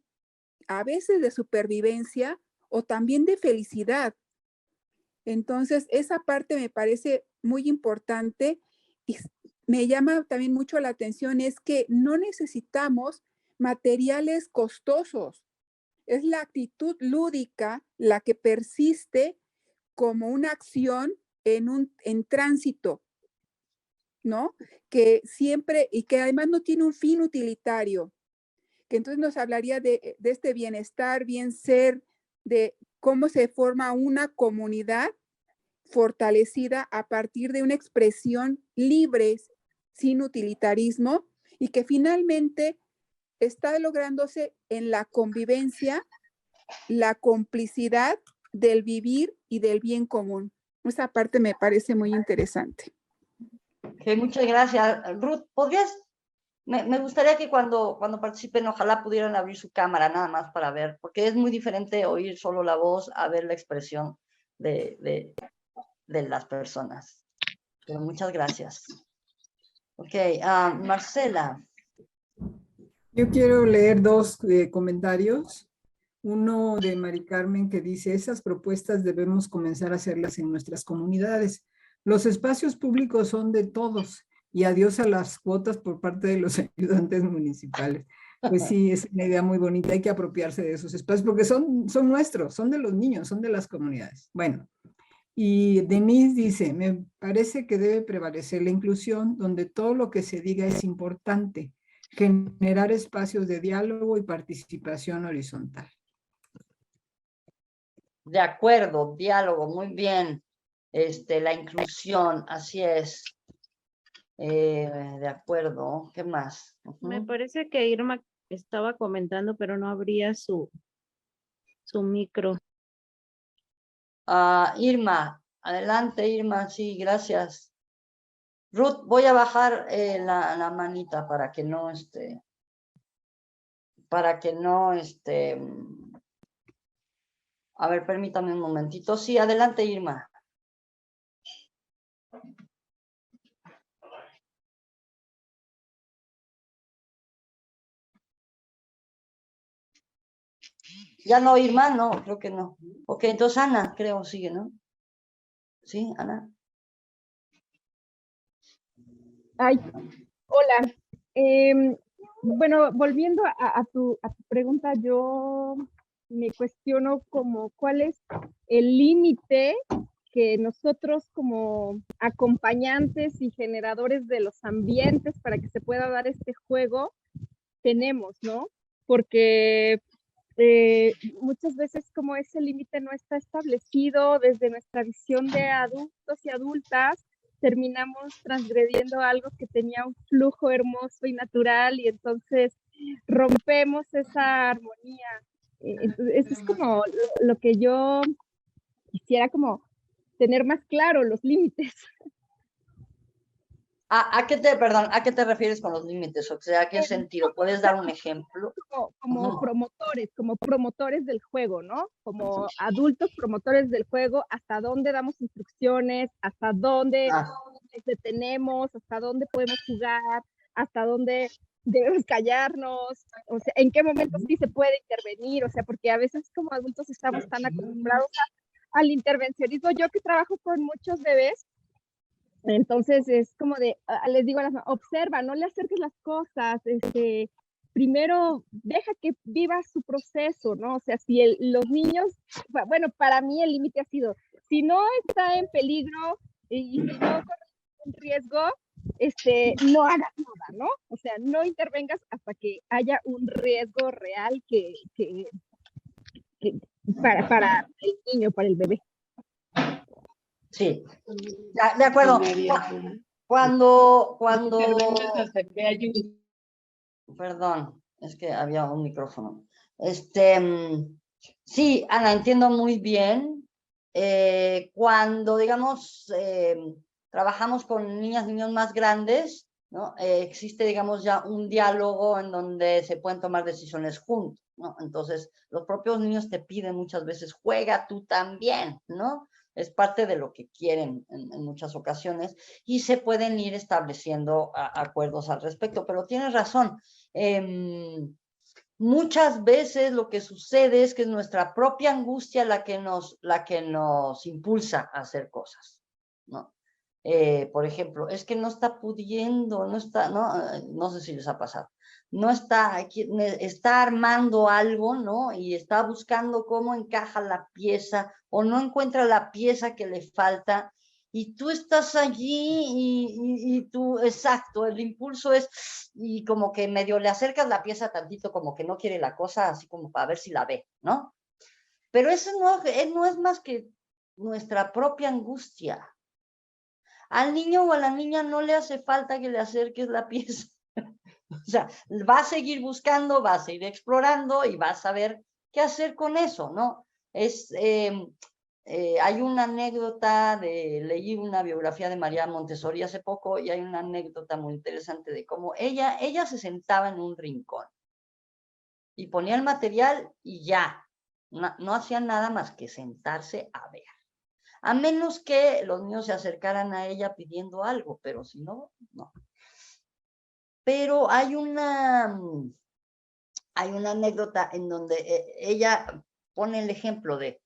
a veces de supervivencia o también de felicidad. Entonces, esa parte me parece muy importante y me llama también mucho la atención es que no necesitamos materiales costosos. Es la actitud lúdica la que persiste como una acción en tránsito, ¿no? Que siempre, y que además no tiene un fin utilitario, que entonces nos hablaría de este bienestar, bien ser, de cómo se forma una comunidad fortalecida a partir de una expresión libre, sin utilitarismo, y que finalmente está lográndose en la convivencia, la complicidad del vivir y del bien común. Esa parte me parece muy interesante. Okay, muchas gracias. Ruth, ¿podrías Me gustaría que cuando participen, ojalá pudieran abrir su cámara nada más para ver, porque es muy diferente oír solo la voz a ver la expresión de las personas. Pero muchas gracias. Ok, Marcela. Yo quiero leer dos comentarios. Uno de Mari Carmen que dice, esas propuestas debemos comenzar a hacerlas en nuestras comunidades. Los espacios públicos son de todos y adiós a las cuotas por parte de los ayudantes municipales. Pues sí, es una idea muy bonita, hay que apropiarse de esos espacios porque son nuestros, son de los niños, son de las comunidades. Bueno, y Denise dice, me parece que debe prevalecer la inclusión donde todo lo que se diga es importante, generar espacios de diálogo y participación horizontal. De acuerdo, diálogo, muy bien. La inclusión, así es. De acuerdo, ¿qué más? Me parece que Irma estaba comentando, pero no abría su micro. Irma, adelante Irma, sí, gracias. Ruth, voy a bajar la manita para que no a ver, permítame un momentito. Sí, adelante Irma. Ya no, Irma, no, creo que no. Ok, entonces Ana, creo, sigue, ¿no? Sí, Ana. Ay, hola. Bueno, volviendo a tu pregunta, yo me cuestiono como cuál es el límite que nosotros como acompañantes y generadores de los ambientes para que se pueda dar este juego tenemos, ¿no? Porque muchas veces como ese límite no está establecido desde nuestra visión de adultos y adultas, terminamos transgrediendo algo que tenía un flujo hermoso y natural y entonces rompemos esa armonía. Eso es como lo que yo quisiera como tener más claro, los límites. ¿A qué te refieres con los límites? O sea, ¿a qué sentido? ¿Puedes dar un ejemplo? Como promotores del juego, ¿no? Como adultos promotores del juego, hasta dónde damos instrucciones, hasta dónde detenemos, hasta dónde podemos jugar, hasta dónde debemos callarnos, o sea, en qué momentos sí se puede intervenir, o sea, porque a veces como adultos estamos tan acostumbrados al intervencionismo. Yo que trabajo con muchos bebés, entonces es como de, les digo a las mamás, observa, no le acerques las cosas, primero deja que viva su proceso, ¿no? O sea, si los niños, bueno, para mí el límite ha sido, si no está en peligro y si no corre un riesgo, no hagas nada, ¿no? O sea, no intervengas hasta que haya un riesgo real para el niño, para el bebé. Sí, de acuerdo. Cuando... Perdón, es que había un micrófono. Sí, Ana, entiendo muy bien. Cuando, digamos, trabajamos con niñas, niños más grandes, ¿no? Existe, digamos, ya un diálogo en donde se pueden tomar decisiones juntos, ¿no? Entonces, los propios niños te piden muchas veces, juega tú también, ¿no? Es parte de lo que quieren en muchas ocasiones y se pueden ir estableciendo acuerdos al respecto, pero tienes razón. Muchas veces lo que sucede es que es nuestra propia angustia la que nos impulsa a hacer cosas, ¿no? Por ejemplo, es que no está pudiendo, no sé si les ha pasado, no está armando algo, ¿no? Y está buscando cómo encaja la pieza o no encuentra la pieza que le falta y tú estás allí y tú, exacto, el impulso es, y como que medio le acercas la pieza tantito, como que no quiere la cosa, así como para ver si la ve, ¿no? Pero eso no es más que nuestra propia angustia. Al niño o a la niña no le hace falta que le acerques la pieza. O sea, va a seguir buscando, va a seguir explorando y va a saber qué hacer con eso, ¿no? hay una anécdota leí una biografía de María Montessori hace poco y hay una anécdota muy interesante de cómo ella se sentaba en un rincón y ponía el material y ya, no hacía nada más que sentarse a ver. A menos que los niños se acercaran a ella pidiendo algo, pero si no, no. Pero hay una anécdota en donde ella pone el ejemplo de,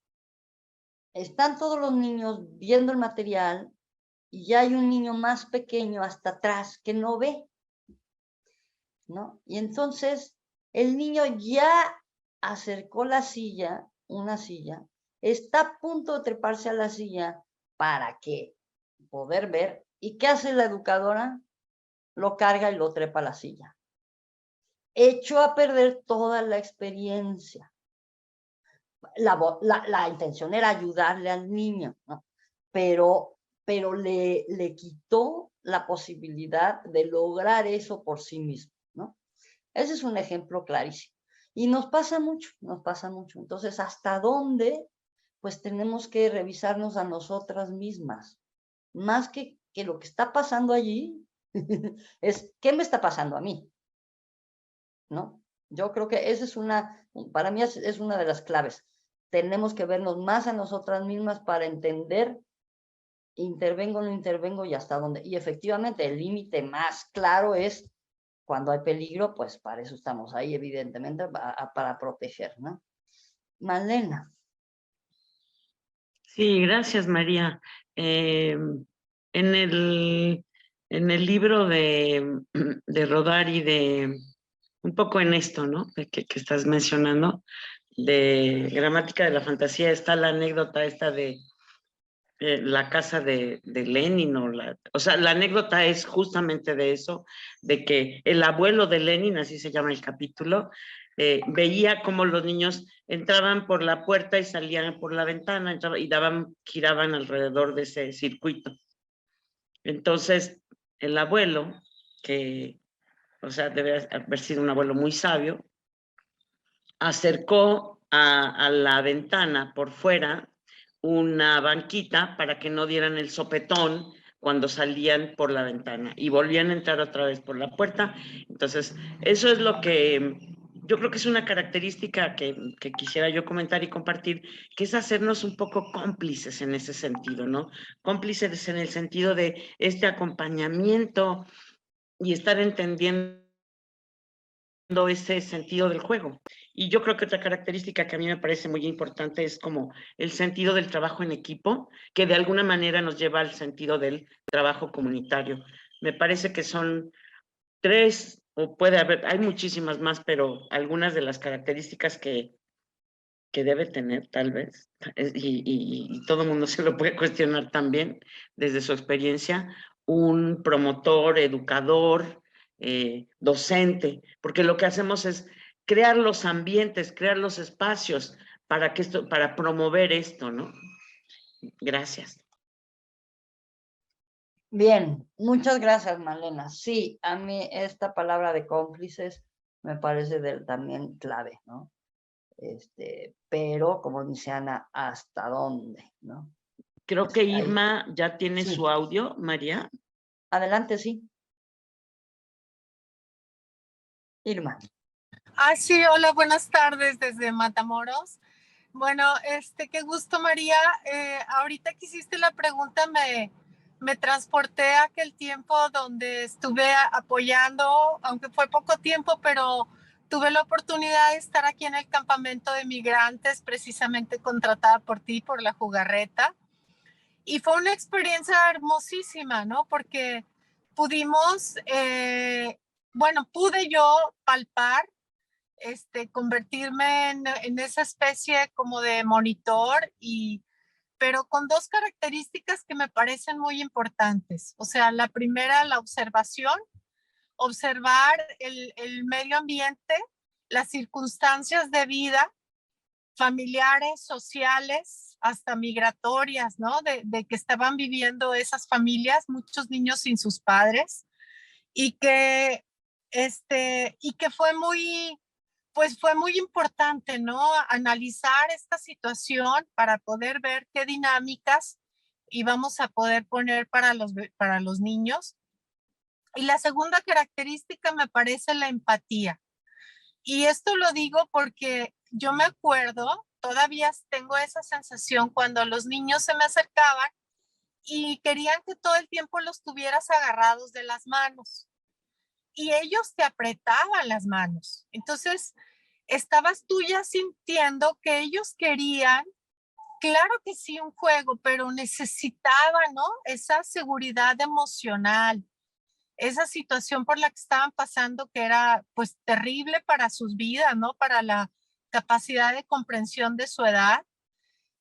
están todos los niños viendo el material y ya hay un niño más pequeño hasta atrás que no ve, ¿no? Y entonces el niño ya acercó la silla, una silla, está a punto de treparse a la silla para que poder ver. ¿Y qué hace la educadora? Lo carga y lo trepa a la silla. Echó a perder toda la experiencia. La intención era ayudarle al niño, ¿no? Pero le quitó la posibilidad de lograr eso por sí mismo, ¿no? Ese es un ejemplo clarísimo. Y nos pasa mucho, nos pasa mucho. Entonces, ¿hasta dónde? Pues tenemos que revisarnos a nosotras mismas. Más que lo que está pasando allí, es ¿qué me está pasando a mí? ¿No? Yo creo que esa es para mí es una de las claves. Tenemos que vernos más a nosotras mismas para entender, intervengo, no intervengo y hasta dónde. Y efectivamente, el límite más claro es cuando hay peligro, pues para eso estamos ahí, evidentemente, para proteger, ¿no? Malena. Sí, gracias, María. En el libro de Rodari, un poco en esto, ¿no? Que estás mencionando, de Gramática de la Fantasía, está la anécdota esta de la casa de Lenin, o sea, la anécdota es justamente de eso, de que el abuelo de Lenin, así se llama el capítulo, veía cómo los niños entraban por la puerta y salían por la ventana, y giraban alrededor de ese circuito. Entonces, el abuelo, que, o sea, debe haber sido un abuelo muy sabio, acercó a la ventana por fuera una banquita para que no dieran el sopetón cuando salían por la ventana y volvían a entrar otra vez por la puerta. Entonces, eso es lo que yo creo que es una característica que quisiera yo comentar y compartir, que es hacernos un poco cómplices en ese sentido, ¿no? Cómplices en el sentido de este acompañamiento y estar entendiendo ese sentido del juego. Y yo creo que otra característica que a mí me parece muy importante es como el sentido del trabajo en equipo, que de alguna manera nos lleva al sentido del trabajo comunitario. Me parece que son 3, o puede haber, hay muchísimas más, pero algunas de las características que debe tener tal vez, y todo el mundo se lo puede cuestionar también desde su experiencia, un promotor, educador, docente, porque lo que hacemos es crear los ambientes, crear los espacios para promover esto, ¿no? Gracias. Bien, muchas gracias, Malena. Sí, a mí esta palabra de cómplices me parece también clave, ¿no? Pero, como dice Ana, ¿hasta dónde? ¿No? Creo que Irma ya tiene su audio, María. Adelante, sí. Irma. Sí, hola, buenas tardes desde Matamoros. Bueno, qué gusto, María. Ahorita que hiciste la pregunta me transporté a aquel tiempo donde estuve apoyando, aunque fue poco tiempo, pero tuve la oportunidad de estar aquí en el campamento de migrantes, precisamente contratada por ti, por la Jugarreta. Y fue una experiencia hermosísima, ¿no? Porque pudimos, pude yo palpar, convertirme en esa especie como de monitor, pero con 2 características que me parecen muy importantes. O sea, la primera, la observación, observar el medio ambiente, las circunstancias de vida, familiares, sociales, hasta migratorias, ¿no? De que estaban viviendo esas familias, muchos niños sin sus padres, y que fue muy pues fue muy importante, ¿no? Analizar esta situación para poder ver qué dinámicas íbamos a poder poner para los niños. Y la segunda característica me parece la empatía. Y esto lo digo porque yo me acuerdo, todavía tengo esa sensación cuando los niños se me acercaban y querían que todo el tiempo los tuvieras agarrados de las manos. Y ellos te apretaban las manos. Entonces, estabas tú ya sintiendo que ellos querían, claro que sí, un juego, pero necesitaban, ¿no? Esa seguridad emocional, esa situación por la que estaban pasando que era pues terrible para sus vidas, ¿no? Para la capacidad de comprensión de su edad.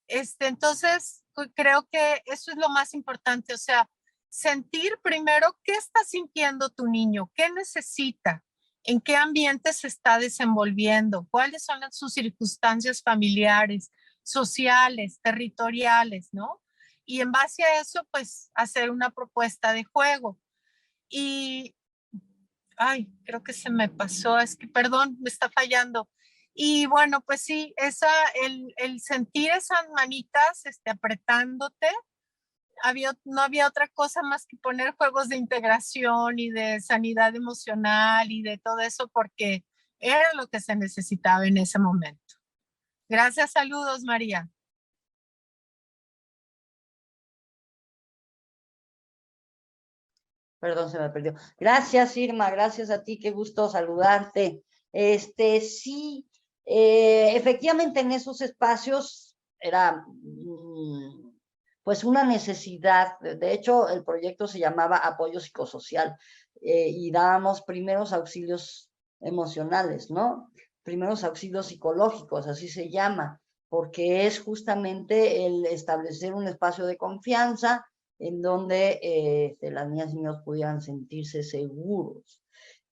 Entonces, creo que eso es lo más importante, o sea, sentir primero qué está sintiendo tu niño, qué necesita, en qué ambiente se está desenvolviendo, cuáles son sus circunstancias familiares, sociales, territoriales, ¿no? Y en base a eso, pues, hacer una propuesta de juego. Y, ay, creo que se me pasó, es que, perdón, me está fallando. Y bueno, pues sí, el sentir esas manitas apretándote, no había otra cosa más que poner juegos de integración y de sanidad emocional y de todo eso, porque era lo que se necesitaba en ese momento. Gracias, saludos, María. Perdón, se me perdió. Gracias, Irma, gracias a ti, qué gusto saludarte. Sí, efectivamente en esos espacios era pues una necesidad. De hecho, el proyecto se llamaba Apoyo Psicosocial y dábamos primeros auxilios emocionales, ¿no? Primeros auxilios psicológicos, así se llama, porque es justamente el establecer un espacio de confianza en donde las niñas y niños pudieran sentirse seguros.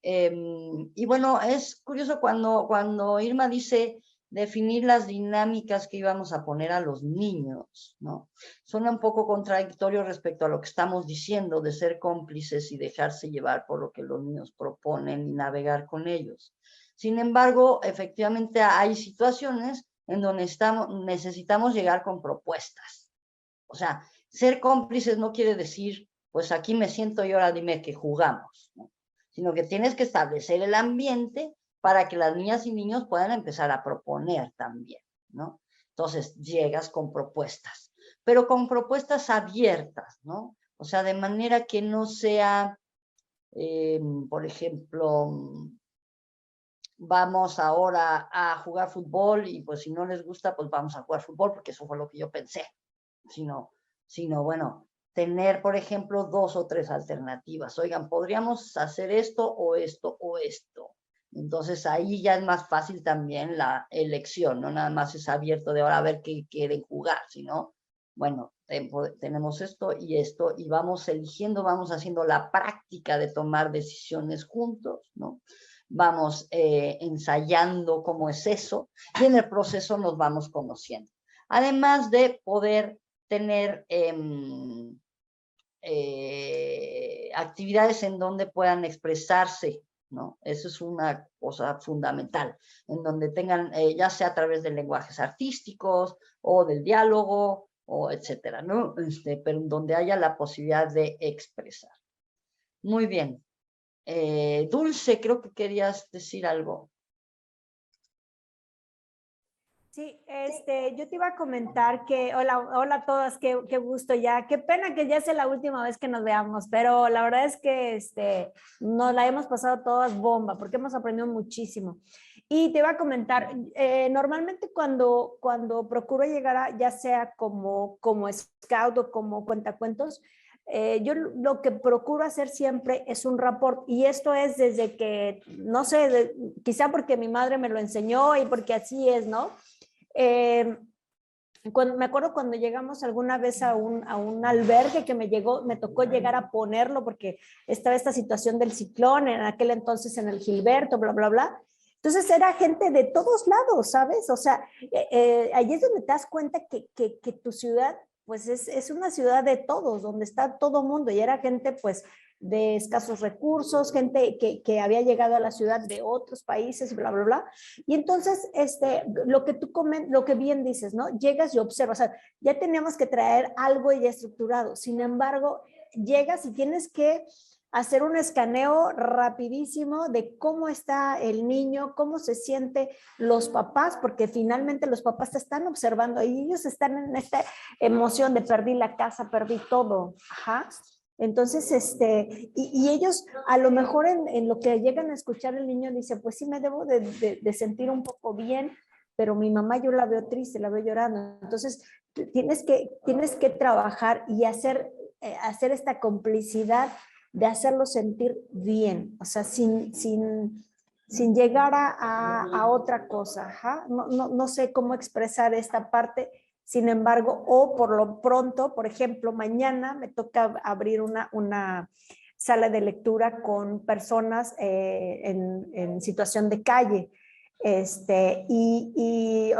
Y bueno, es curioso cuando Irma dice definir las dinámicas que íbamos a poner a los niños, ¿no? Suena un poco contradictorio respecto a lo que estamos diciendo de ser cómplices y dejarse llevar por lo que los niños proponen y navegar con ellos. Sin embargo, efectivamente hay situaciones en donde necesitamos llegar con propuestas. O sea, ser cómplices no quiere decir, pues aquí me siento y ahora dime que jugamos, ¿no? Sino que tienes que establecer el ambiente para que las niñas y niños puedan empezar a proponer también, ¿no? Entonces, llegas con propuestas, pero con propuestas abiertas, ¿no? O sea, de manera que no sea, por ejemplo, vamos ahora a jugar fútbol y pues si no les gusta, pues vamos a jugar fútbol, porque eso fue lo que yo pensé, sino bueno, tener, por ejemplo, 2 o 3 alternativas. Oigan, podríamos hacer esto o esto o esto. Entonces ahí ya es más fácil también la elección, no nada más es abierto de ahora a ver qué quieren jugar, sino, bueno, tenemos esto y vamos eligiendo, vamos haciendo la práctica de tomar decisiones juntos, ¿no? Vamos ensayando cómo es eso y en el proceso nos vamos conociendo. Además de poder tener actividades en donde puedan expresarse, ¿no? Eso es una cosa fundamental, en donde tengan, ya sea a través de lenguajes artísticos o del diálogo, o etcétera, ¿no? Pero en donde haya la posibilidad de expresar. Muy bien. Dulce, creo que querías decir algo. Sí, yo te iba a comentar que, hola a todas, qué gusto ya, qué pena que ya sea la última vez que nos veamos, pero la verdad es que nos la hemos pasado todas bomba, porque hemos aprendido muchísimo. Y te iba a comentar, normalmente cuando procuro llegar ya sea como scout o como cuentacuentos, yo lo que procuro hacer siempre es un rapport, y esto es desde que, no sé, quizá porque mi madre me lo enseñó y porque así es, ¿no? Me acuerdo cuando llegamos alguna vez a un albergue que me tocó llegar a ponerlo porque estaba esta situación del ciclón, en aquel entonces en el Gilberto, bla, bla, bla. Entonces era gente de todos lados, ¿sabes? O sea, ahí es donde te das cuenta que tu ciudad, pues es una ciudad de todos, donde está todo mundo, y era gente, pues, de escasos recursos, gente que había llegado a la ciudad de otros países, bla, bla, bla. Y entonces, lo que bien dices, ¿no? Llegas y observas, o sea, ya teníamos que traer algo ya estructurado. Sin embargo, llegas y tienes que hacer un escaneo rapidísimo de cómo está el niño, cómo se siente los papás, porque finalmente los papás te están observando y ellos están en esta emoción de perdí la casa, perdí todo. Ajá. Entonces, y ellos a lo mejor en lo que llegan a escuchar el niño dice, pues sí me debo de sentir un poco bien, pero mi mamá yo la veo triste, la veo llorando. Entonces, tienes que trabajar y hacer esta complicidad de hacerlo sentir bien, o sea, sin llegar a otra cosa. Ajá. No sé cómo expresar esta parte, sin embargo, o por lo pronto, por ejemplo, mañana me toca abrir una sala de lectura con personas en situación de calle. O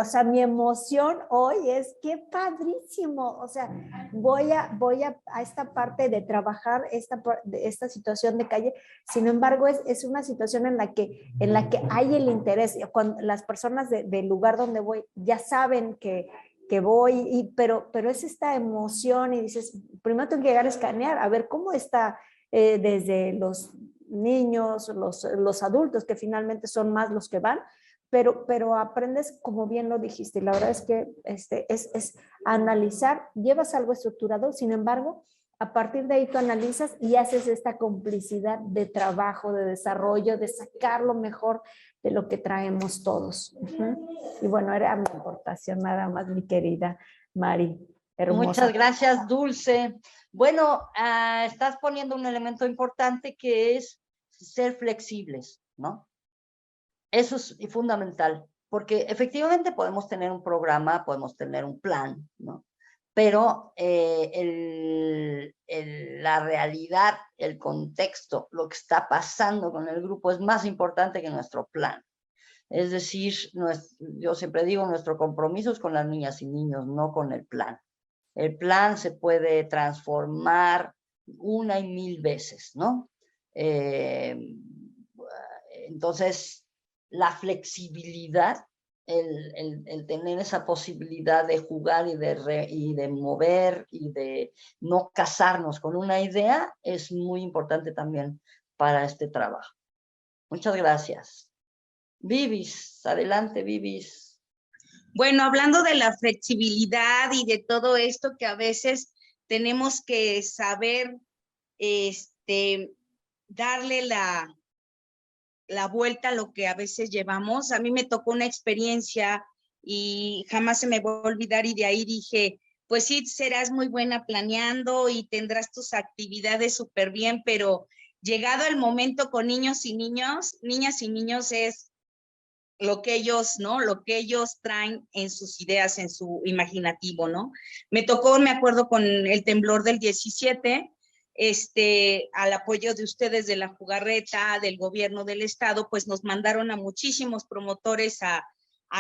sea, mi emoción hoy es qué padrísimo, o sea, voy a esta parte de trabajar esta situación de calle. Sin embargo, es una situación en la que hay el interés. Cuando las personas del lugar donde voy ya saben que voy, pero es esta emoción y dices, primero tengo que llegar a escanear, a ver cómo está desde los niños, los adultos, que finalmente son más los que van, pero aprendes, como bien lo dijiste, y la verdad es que es analizar, llevas algo estructurado, sin embargo, a partir de ahí tú analizas y haces esta complicidad de trabajo, de desarrollo, de sacar lo mejor de lo que traemos todos. Y bueno, era mi aportación nada más, mi querida Mari. Hermosa. Muchas gracias, Dulce. Bueno, estás poniendo un elemento importante que es ser flexibles, ¿no? Eso es fundamental, porque efectivamente podemos tener un programa, podemos tener un plan, ¿no? Pero la realidad, el contexto, lo que está pasando con el grupo es más importante que nuestro plan. Es decir, yo siempre digo, nuestro compromiso es con las niñas y niños, no con el plan. El plan se puede transformar 1 y 1000 veces, ¿no? Entonces, la flexibilidad, el tener esa posibilidad de jugar y de mover y de no casarnos con una idea es muy importante también para este trabajo. Muchas gracias. Vivis, adelante, Vivis. Bueno, hablando de la flexibilidad y de todo esto que a veces tenemos que saber darle la vuelta a lo que a veces llevamos. A mí me tocó una experiencia y jamás se me va a olvidar, y de ahí dije, pues sí, serás muy buena planeando y tendrás tus actividades súper bien, pero llegado el momento con niños y niñas y niños es lo que ellos, ¿no? Lo que ellos traen en sus ideas, en su imaginativo, ¿no? Me tocó, me acuerdo, con el temblor del 17, al apoyo de ustedes de la Jugarreta, del gobierno del estado, pues nos mandaron a muchísimos promotores a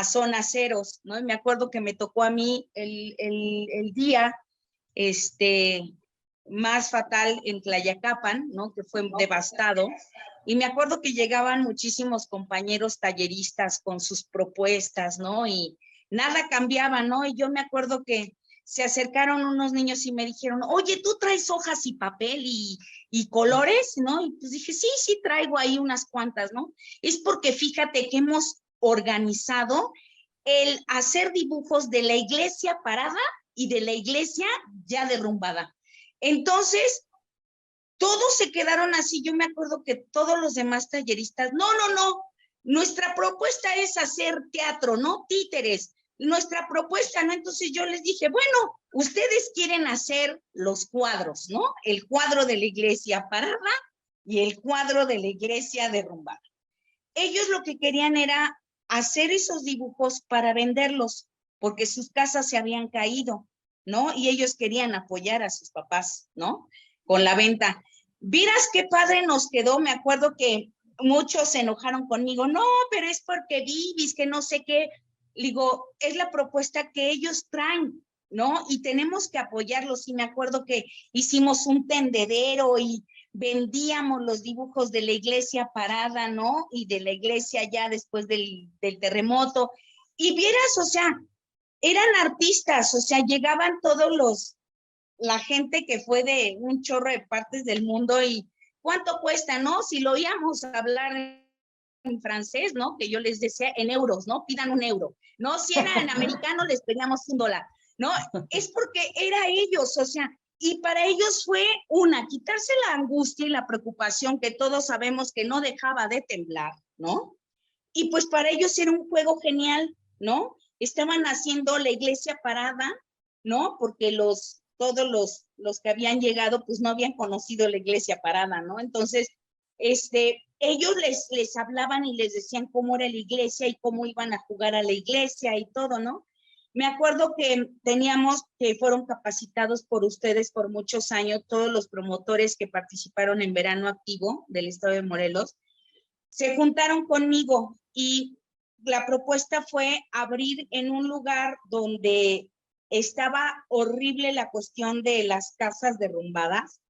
zonas ceros, ¿no? Y me acuerdo que me tocó a mí el día más fatal en Tlayacapan, ¿no? Que fue devastado. Y me acuerdo que llegaban muchísimos compañeros talleristas con sus propuestas, ¿no? Y nada cambiaba, ¿no? Y yo me acuerdo que se acercaron unos niños y me dijeron, oye, ¿tú traes hojas y papel y colores, no? Y pues dije, sí, traigo ahí unas cuantas, ¿no? Es porque fíjate que hemos organizado el hacer dibujos de la iglesia parada y de la iglesia ya derrumbada. Entonces, todos se quedaron así. Yo me acuerdo que todos los demás talleristas, no, nuestra propuesta es hacer teatro, ¿no? Títeres. Nuestra propuesta, ¿no? Entonces yo les dije, bueno, ustedes quieren hacer los cuadros, ¿no? El cuadro de la iglesia parada y el cuadro de la iglesia derrumbada. Ellos lo que querían era hacer esos dibujos para venderlos, porque sus casas se habían caído, ¿no? Y ellos querían apoyar a sus papás, ¿no? Con la venta. Vieras qué padre nos quedó. Me acuerdo que muchos se enojaron conmigo, no, pero es porque Vivis, que no sé qué. Digo, es la propuesta que ellos traen, ¿no? Y tenemos que apoyarlos. Y me acuerdo que hicimos un tendedero y vendíamos los dibujos de la iglesia parada, ¿no? Y de la iglesia ya después del terremoto. Y vieras, o sea, eran artistas, o sea, llegaban todos la gente que fue de un chorro de partes del mundo y ¿cuánto cuesta, no? Si lo oíamos hablar en francés, ¿no? Que yo les decía en euros, ¿no? Pidan €1, ¿no? Si era en americano les pedíamos $1, ¿no? Es porque era ellos, o sea, y para ellos fue quitarse la angustia y la preocupación que todos sabemos que no dejaba de temblar, ¿no? Y pues para ellos era un juego genial, ¿no? Estaban haciendo la iglesia parada, ¿no? Porque todos los que habían llegado, pues no habían conocido la iglesia parada, ¿no? Entonces, ellos les hablaban y les decían cómo era la iglesia y cómo iban a jugar a la iglesia y todo, ¿no? Me acuerdo que fueron capacitados por ustedes por muchos años, todos los promotores que participaron en Verano Activo del estado de Morelos, se juntaron conmigo y la propuesta fue abrir en un lugar donde estaba horrible la cuestión de las casas derrumbadas.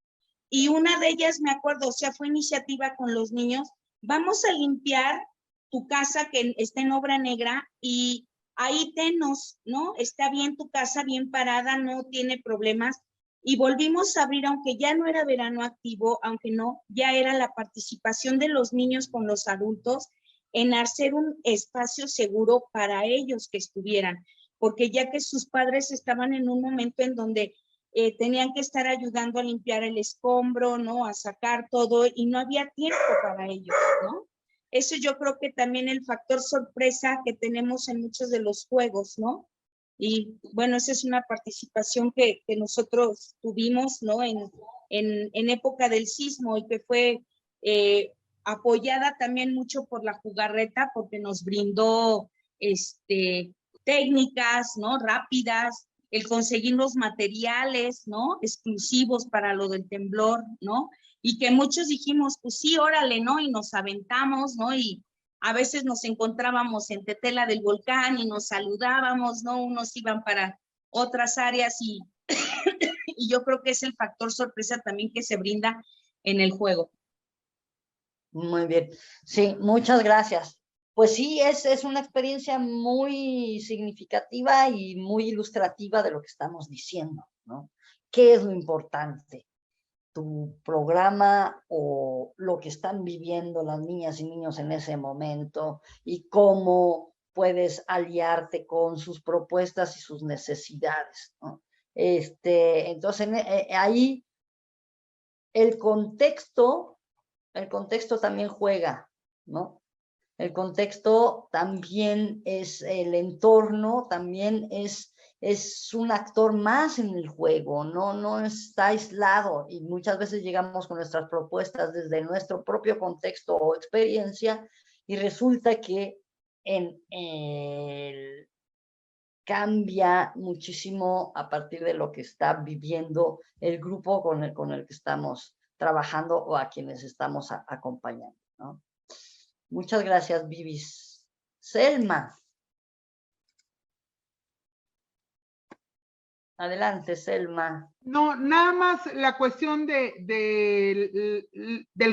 Y una de ellas, me acuerdo, o sea, fue iniciativa con los niños, vamos a limpiar tu casa que está en obra negra y ahí tenos, ¿no? Está bien tu casa, bien parada, no tiene problemas. Y volvimos a abrir, aunque ya no era Verano Activo, aunque no, ya era la participación de los niños con los adultos en hacer un espacio seguro para ellos que estuvieran, porque ya que sus padres estaban en un momento en donde tenían que estar ayudando a limpiar el escombro, ¿no? A sacar todo y no había tiempo para ellos, ¿no? Eso yo creo que también el factor sorpresa que tenemos en muchos de los juegos, ¿no? Y bueno, esa es una participación que nosotros tuvimos, ¿no? En época del sismo y que fue apoyada también mucho por la jugarreta porque nos brindó técnicas, ¿no? Rápidas, el conseguir los materiales, ¿no? Exclusivos para lo del temblor, ¿no? Y que muchos dijimos, pues sí, órale, ¿no? Y nos aventamos, ¿no? Y a veces nos encontrábamos en Tetela del Volcán y nos saludábamos, ¿no? Unos iban para otras áreas y, y yo creo que es el factor sorpresa también que se brinda en el juego. Muy bien. Sí, muchas gracias. Pues sí, es una experiencia muy significativa y muy ilustrativa de lo que estamos diciendo, ¿no? ¿Qué es lo importante? Tu programa o lo que están viviendo las niñas y niños en ese momento y cómo puedes aliarte con sus propuestas y sus necesidades, ¿no? Entonces, ahí el contexto también juega, ¿no? El contexto también es el entorno, también es un actor más en el juego, no está aislado y muchas veces llegamos con nuestras propuestas desde nuestro propio contexto o experiencia y resulta que cambia muchísimo a partir de lo que está viviendo el grupo con el que estamos trabajando o a quienes estamos acompañando, ¿no? Muchas gracias, Vivis. Selma. Adelante, Selma. No, nada más la cuestión del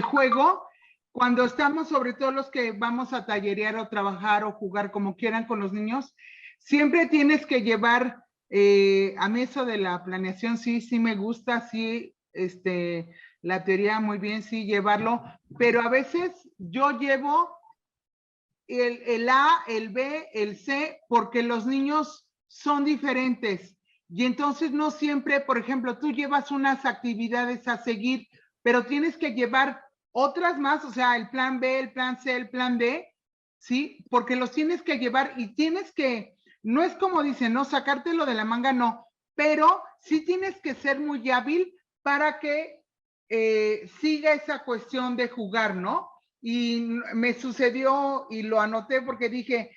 juego, cuando estamos, sobre todo los que vamos a tallerear o trabajar o jugar como quieran con los niños, siempre tienes que llevar, a mí eso de la planeación sí me gusta, sí, la teoría muy bien, sí, llevarlo, pero a veces yo llevo el A, el B, el C, porque los niños son diferentes. Y entonces no siempre, por ejemplo, tú llevas unas actividades a seguir, pero tienes que llevar otras más, o sea, el plan B, el plan C, el plan D, ¿sí? Porque los tienes que llevar y tienes que, no es como dicen, no, sacártelo de la manga, no, pero sí tienes que ser muy hábil para que siga esa cuestión de jugar, ¿no? Y me sucedió y lo anoté porque dije,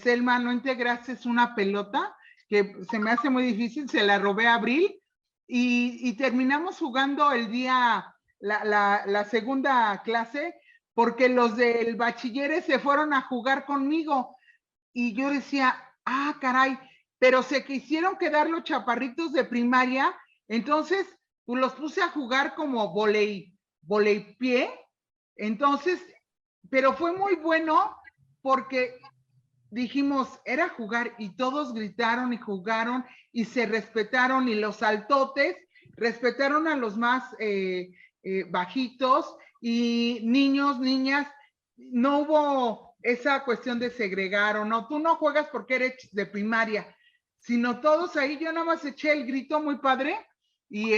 Selma, ¿no integraste una pelota? Que se me hace muy difícil, se la robé a Abril y terminamos jugando el día, la segunda clase, porque los del bachilleres se fueron a jugar conmigo y yo decía, ah, caray, pero se quisieron quedar los chaparritos de primaria, entonces pues los puse a jugar como volei, voleipié. Entonces, pero fue muy bueno porque dijimos, era jugar y todos gritaron y jugaron y se respetaron y los saltotes respetaron a los más bajitos y niños, niñas, no hubo esa cuestión de segregar o no, tú no juegas porque eres de primaria, sino todos ahí, yo nada más eché el grito muy padre y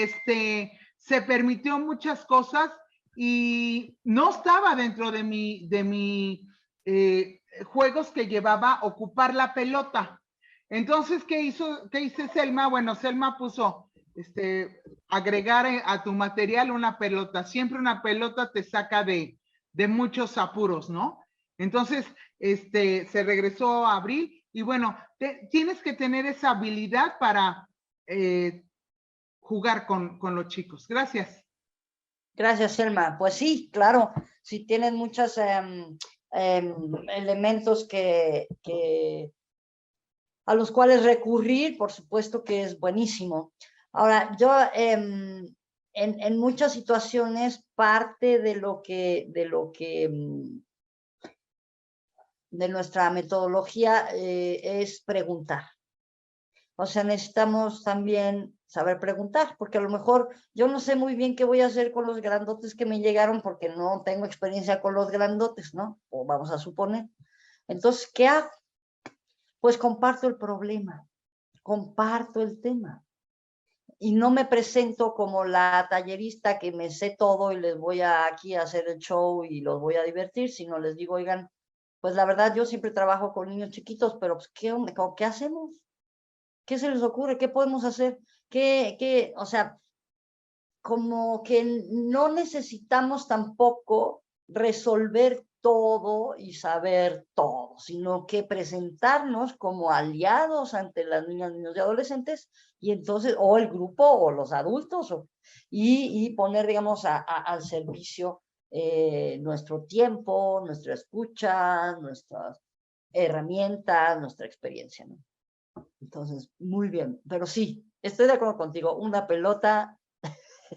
se permitió muchas cosas y no estaba dentro de mi juegos que llevaba ocupar la pelota. Entonces, ¿qué hice Selma? Bueno, Selma puso agregar a tu material una pelota. Siempre una pelota te saca de muchos apuros, ¿no? Entonces, se regresó a Abril y bueno, tienes que tener esa habilidad para jugar con los chicos. Gracias. Gracias, Selma. Pues sí, claro, si tienen muchos elementos a los cuales recurrir, por supuesto que es buenísimo. Ahora, yo en muchas situaciones parte de nuestra metodología es preguntar. O sea, necesitamos también saber preguntar, porque a lo mejor yo no sé muy bien qué voy a hacer con los grandotes que me llegaron porque no tengo experiencia con los grandotes, ¿no? O vamos a suponer. Entonces, ¿qué hago? Pues comparto el problema, comparto el tema. Y no me presento como la tallerista que me sé todo y les voy aquí a hacer el show y los voy a divertir, sino les digo, oigan, pues la verdad yo siempre trabajo con niños chiquitos, pero pues, ¿qué hacemos? ¿Qué se les ocurre? ¿Qué podemos hacer? O sea, como que no necesitamos tampoco resolver todo y saber todo, sino que presentarnos como aliados ante las niñas, niños y adolescentes, y entonces, o el grupo, o los adultos, y poner, digamos, al servicio nuestro tiempo, nuestra escucha, nuestras herramientas, nuestra experiencia, ¿no? Entonces, muy bien, pero sí, estoy de acuerdo contigo, una pelota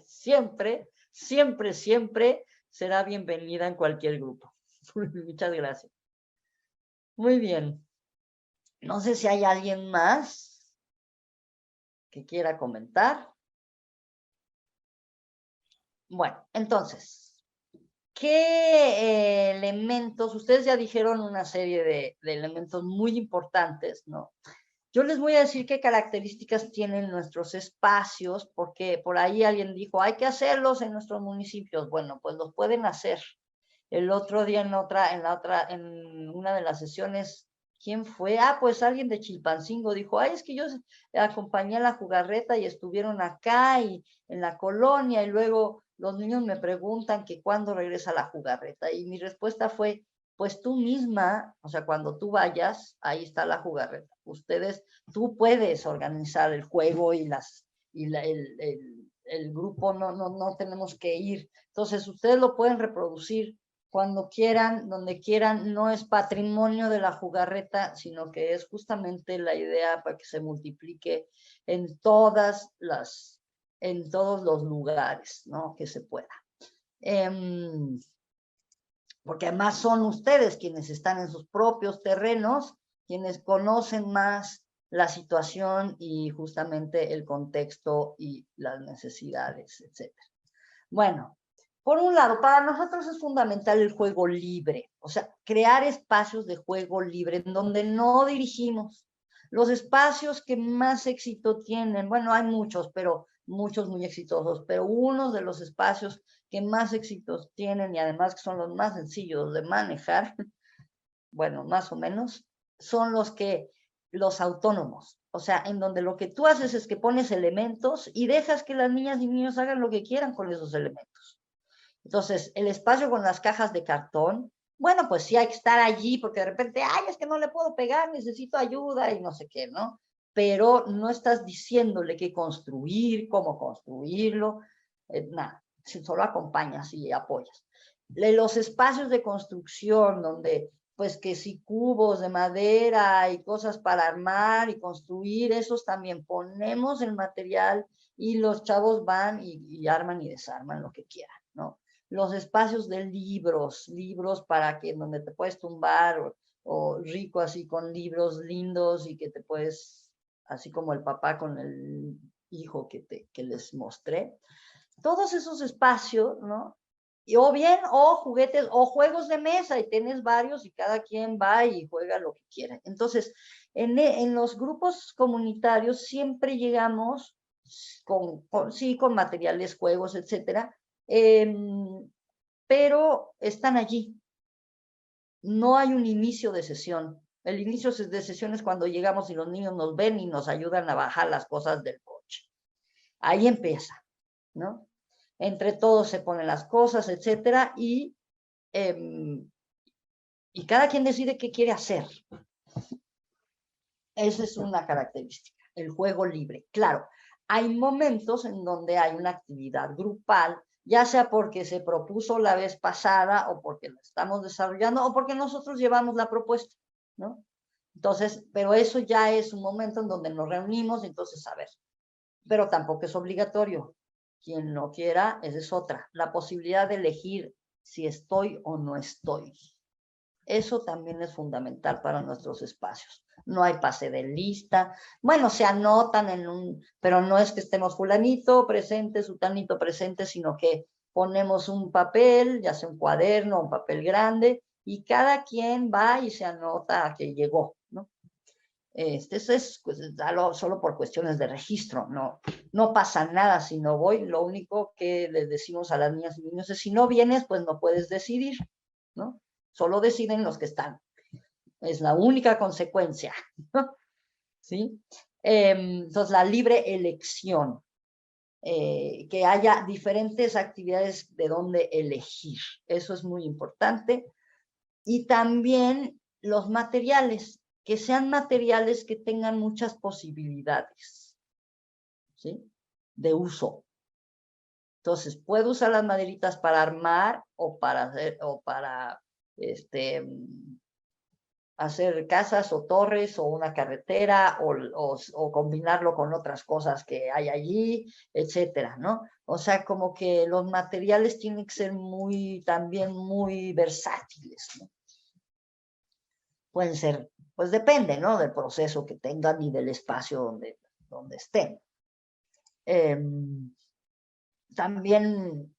siempre, siempre, siempre será bienvenida en cualquier grupo. Muchas gracias. Muy bien. No sé si hay alguien más que quiera comentar. Bueno, entonces, ¿qué elementos? Ustedes ya dijeron una serie de elementos muy importantes, ¿no? Yo les voy a decir qué características tienen nuestros espacios, porque por ahí alguien dijo, hay que hacerlos en nuestros municipios. Bueno, pues los pueden hacer. El otro día en una de las sesiones, ¿quién fue? Pues alguien de Chilpancingo dijo, es que yo acompañé a la jugarreta y estuvieron acá y en la colonia y luego los niños me preguntan que cuándo regresa la jugarreta. Y mi respuesta fue, pues tú misma, o sea, cuando tú vayas, ahí está la jugarreta. Tú puedes organizar el juego y el grupo, no tenemos que ir. Entonces, ustedes lo pueden reproducir cuando quieran, donde quieran. No es patrimonio de la jugarreta, sino que es justamente la idea para que se multiplique en todos los lugares, ¿no? Que se pueda. Porque además son ustedes quienes están en sus propios terrenos, quienes conocen más la situación y justamente el contexto y las necesidades, etc. Bueno, por un lado, para nosotros es fundamental el juego libre, o sea, crear espacios de juego libre en donde no dirigimos. Los espacios que más éxito tienen, bueno, hay muchos, pero muchos muy exitosos, pero uno de los espacios que más éxitos tienen y además que son los más sencillos de manejar, bueno, más o menos, son los autónomos. O sea, en donde lo que tú haces es que pones elementos y dejas que las niñas y niños hagan lo que quieran con esos elementos. Entonces, el espacio con las cajas de cartón, bueno, pues sí hay que estar allí porque de repente, es que no le puedo pegar, necesito ayuda y no sé qué, ¿no? Pero no estás diciéndole qué construir, cómo construirlo, nada, solo acompañas y apoyas. Los espacios de construcción donde, pues que si cubos de madera y cosas para armar y construir, esos también ponemos el material y los chavos van y arman y desarman lo que quieran, ¿no? los espacios de libros para que donde te puedes tumbar o rico así con libros lindos y que te puedes, así como el papá con el hijo que les mostré. Todos esos espacios, ¿no? O bien, o juguetes, o juegos de mesa, y tienes varios y cada quien va y juega lo que quiera. Entonces, en los grupos comunitarios siempre llegamos sí, con materiales, juegos, etcétera, pero están allí. No hay un inicio de sesión. El inicio de sesión es cuando llegamos y los niños nos ven y nos ayudan a bajar las cosas del coche. Ahí empieza, ¿no? Entre todos se ponen las cosas, etcétera, y cada quien decide qué quiere hacer. Esa es una característica, el juego libre. Claro, hay momentos en donde hay una actividad grupal, ya sea porque se propuso la vez pasada o porque lo estamos desarrollando o porque nosotros llevamos la propuesta, ¿no? Entonces, pero eso ya es un momento en donde nos reunimos, entonces, a ver, pero tampoco es obligatorio. Quien no quiera, esa es otra. La posibilidad de elegir si estoy o no estoy. Eso también es fundamental para nuestros espacios. No hay pase de lista. Bueno, se anotan pero no es que estemos fulanito presente, sutanito presente, sino que ponemos un papel, ya sea un cuaderno, un papel grande, y cada quien va y se anota a que llegó, ¿no? Eso es pues, solo por cuestiones de registro, no pasa nada si no voy. Lo único que les decimos a las niñas y niños es: si no vienes, pues no puedes decidir, ¿no? Solo deciden los que están. Es la única consecuencia, ¿no? ¿Sí? Entonces, la libre elección, que haya diferentes actividades de dónde elegir, eso es muy importante. Y también los materiales, que sean materiales que tengan muchas posibilidades, ¿sí? De uso. Entonces, puedo usar las maderitas para armar o para hacer casas o torres o una carretera o combinarlo con otras cosas que hay allí, etcétera, ¿no? O sea, como que los materiales tienen que ser también muy versátiles, ¿no? Pueden ser, pues depende, ¿no? Del proceso que tengan y del espacio donde estén. También,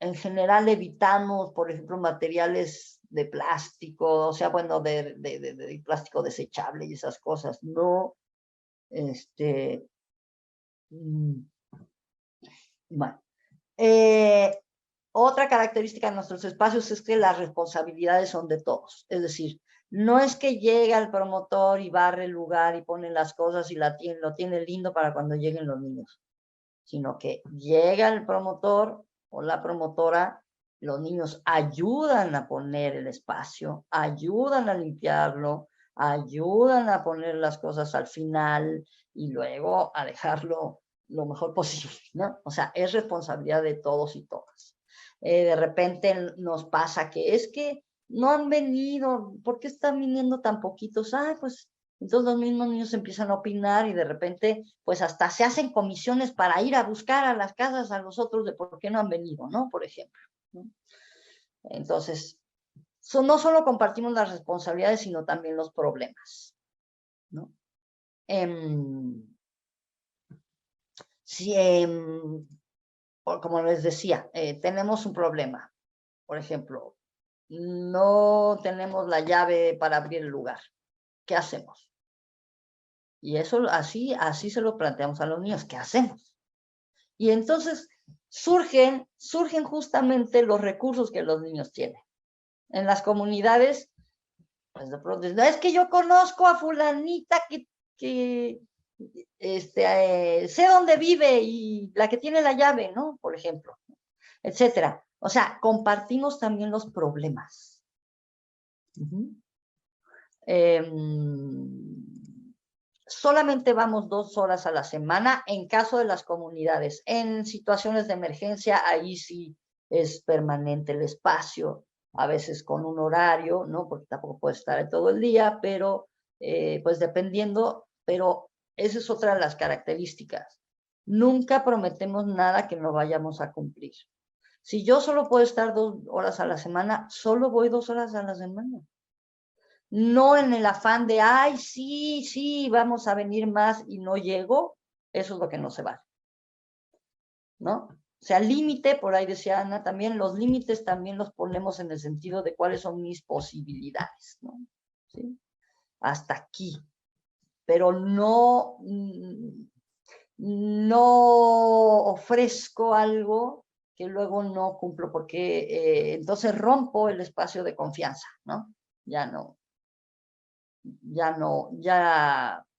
en general, evitamos, por ejemplo, materiales de plástico, o sea, bueno, de plástico desechable y esas cosas, no. Bueno. Otra característica de nuestros espacios es que las responsabilidades son de todos. Es decir, no es que llega el promotor y barre el lugar y pone las cosas y lo tiene lindo para cuando lleguen los niños, sino que llega el promotor o la promotora, los niños ayudan a poner el espacio, ayudan a limpiarlo, ayudan a poner las cosas al final y luego a dejarlo lo mejor posible, ¿no? O sea, es responsabilidad de todos y todas. De repente nos pasa que es que no han venido, ¿por qué están viniendo tan poquitos? Pues entonces los mismos niños empiezan a opinar y de repente pues hasta se hacen comisiones para ir a buscar a las casas a los otros de por qué no han venido, ¿no? Por ejemplo, ¿no? Entonces, no solo compartimos las responsabilidades, sino también los problemas, ¿no? Como les decía, tenemos un problema. Por ejemplo, no tenemos la llave para abrir el lugar. ¿Qué hacemos? Y eso así se lo planteamos a los niños. ¿Qué hacemos? Y entonces surgen justamente los recursos que los niños tienen. En las comunidades, pues de pronto, es que yo conozco a fulanita que sé dónde vive y la que tiene la llave, ¿no? Por ejemplo, etcétera. O sea, compartimos también los problemas. Solamente vamos 2 horas a la semana en caso de las comunidades. En situaciones de emergencia, ahí sí es permanente el espacio, a veces con un horario, ¿no? Porque tampoco puede estar todo el día, pero pues dependiendo, pero esa es otra de las características. Nunca prometemos nada que no vayamos a cumplir. Si yo solo puedo estar 2 horas a la semana, solo voy 2 horas a la semana. No en el afán de, ay, sí, sí, vamos a venir más y no llego, eso es lo que no se vale, ¿no? O sea, límite, por ahí decía Ana, también los límites también los ponemos en el sentido de cuáles son mis posibilidades, ¿no? ¿Sí? Hasta aquí. Pero no ofrezco algo que luego no cumplo, porque entonces rompo el espacio de confianza, ¿no? Ya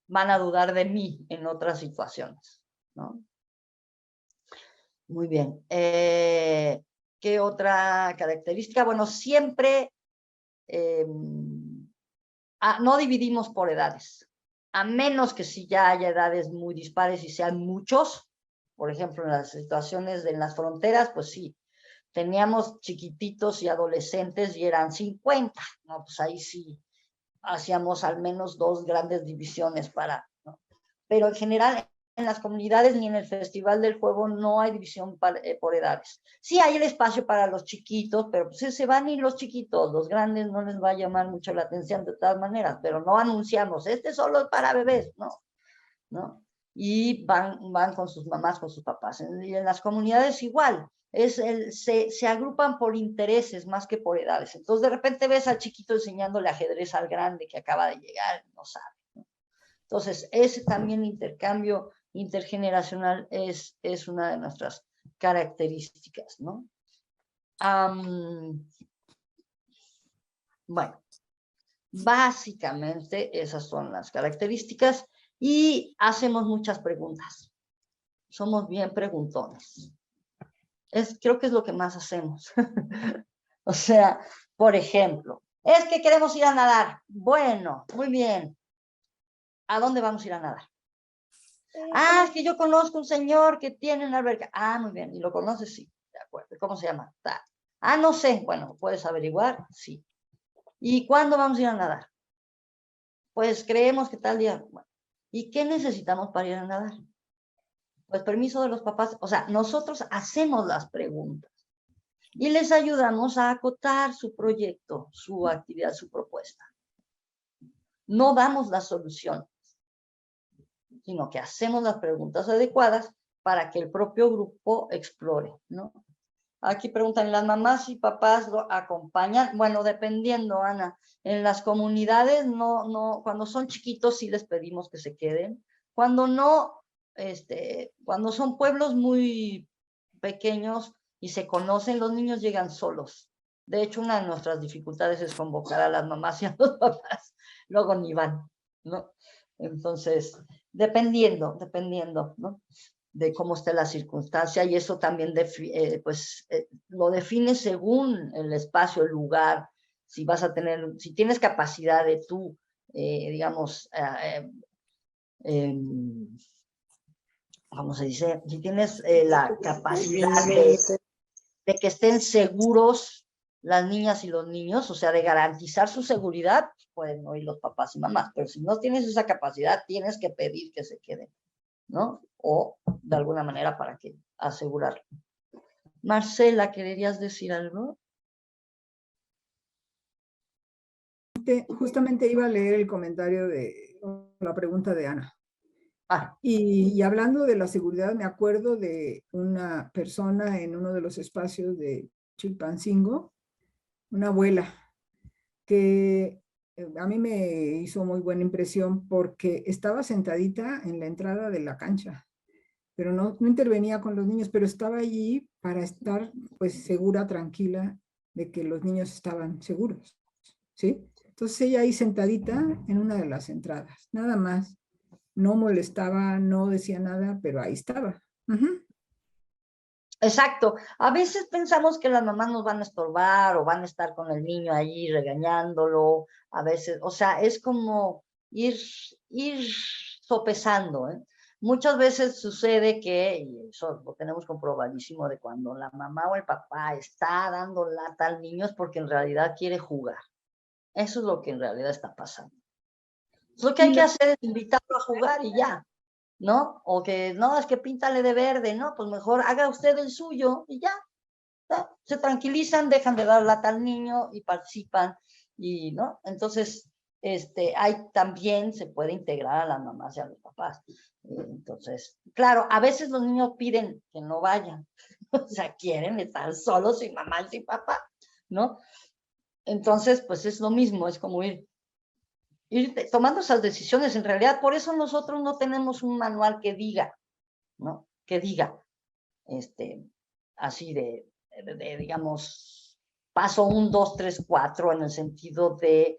van a dudar de mí en otras situaciones, ¿no? Muy bien. ¿Qué otra característica? Bueno, siempre no dividimos por edades, a menos que si ya haya edades muy dispares y sean muchos. Por ejemplo, en las situaciones de las fronteras, pues sí, teníamos chiquititos y adolescentes y eran 50, ¿no? Pues ahí sí hacíamos al menos 2 grandes divisiones para, ¿no? Pero en general en las comunidades ni en el Festival del Juego no hay división por edades. Sí hay el espacio para los chiquitos, pero pues se van a ir los chiquitos, los grandes no les va a llamar mucho la atención de todas maneras, pero no anunciamos, este solo es para bebés, ¿no? Y van con sus mamás, con sus papás. Y en las comunidades igual, se agrupan por intereses más que por edades. Entonces de repente ves al chiquito enseñándole ajedrez al grande que acaba de llegar, no sabe, ¿no? Entonces ese también intercambio intergeneracional es una de nuestras características, ¿no? Bueno, básicamente esas son las características y hacemos muchas preguntas. Somos bien preguntones. Creo que es lo que más hacemos. O sea, por ejemplo, es que queremos ir a nadar. Bueno, muy bien. ¿A dónde vamos a ir a nadar? Ah, es que yo conozco un señor que tiene una alberca. Ah, muy bien. ¿Y lo conoces? Sí, de acuerdo. ¿Cómo se llama? Ah, no sé. Bueno, ¿puedes averiguar? Sí. ¿Y cuándo vamos a ir a nadar? Pues creemos que tal día. Bueno, ¿y qué necesitamos para ir a nadar? Pues permiso de los papás. O sea, nosotros hacemos las preguntas y les ayudamos a acotar su proyecto, su actividad, su propuesta. No damos las soluciones, sino que hacemos las preguntas adecuadas para que el propio grupo explore, ¿no? Aquí preguntan, ¿las mamás y papás lo acompañan? Bueno, dependiendo, Ana. En las comunidades, cuando son chiquitos sí les pedimos que se queden. Cuando no, cuando son pueblos muy pequeños y se conocen, los niños llegan solos. De hecho, una de nuestras dificultades es convocar a las mamás y a los papás. Luego ni van, ¿no? Entonces, dependiendo, ¿no? De cómo esté la circunstancia, y eso también lo define según el espacio, el lugar, si tienes capacidad de tú, digamos, ¿cómo se dice? Si tienes la capacidad de que estén seguros las niñas y los niños, o sea, de garantizar su seguridad, pueden no ir los papás y mamás, pero si no tienes esa capacidad, tienes que pedir que se queden, ¿no? O de alguna manera para que asegurarlo. Marcela, ¿querías decir algo? Justamente iba a leer el comentario la pregunta de Ana. Y hablando de la seguridad, me acuerdo de una persona en uno de los espacios de Chilpancingo, una abuela, que a mí me hizo muy buena impresión porque estaba sentadita en la entrada de la cancha, pero no intervenía con los niños, pero estaba allí para estar pues segura, tranquila de que los niños estaban seguros, ¿sí? Entonces ella ahí sentadita en una de las entradas, nada más. No molestaba, no decía nada, pero ahí estaba. Exacto. A veces pensamos que las mamás nos van a estorbar o van a estar con el niño ahí regañándolo. A veces, o sea, es como ir sopesando, ¿eh? Muchas veces sucede que, y eso lo tenemos comprobadísimo, de cuando la mamá o el papá está dando lata al niño es porque en realidad quiere jugar. Eso es lo que en realidad está pasando. Lo que hay que hacer es invitarlo a jugar y ya, ¿no? O que, no, es que píntale de verde, ¿no? Pues mejor haga usted el suyo y ya. se tranquilizan, dejan de dar lata al niño y participan, y, ¿no? Entonces, hay también, se puede integrar a las mamás y a los papás. Entonces, claro, a veces los niños piden que no vayan, o sea, quieren estar solos sin mamá y sin papá, ¿no? Entonces, pues es lo mismo, es como ir tomando esas decisiones. En realidad, por eso nosotros no tenemos un manual que diga, ¿no? Que diga, así digamos, paso 1, 2, 3, 4, en el sentido de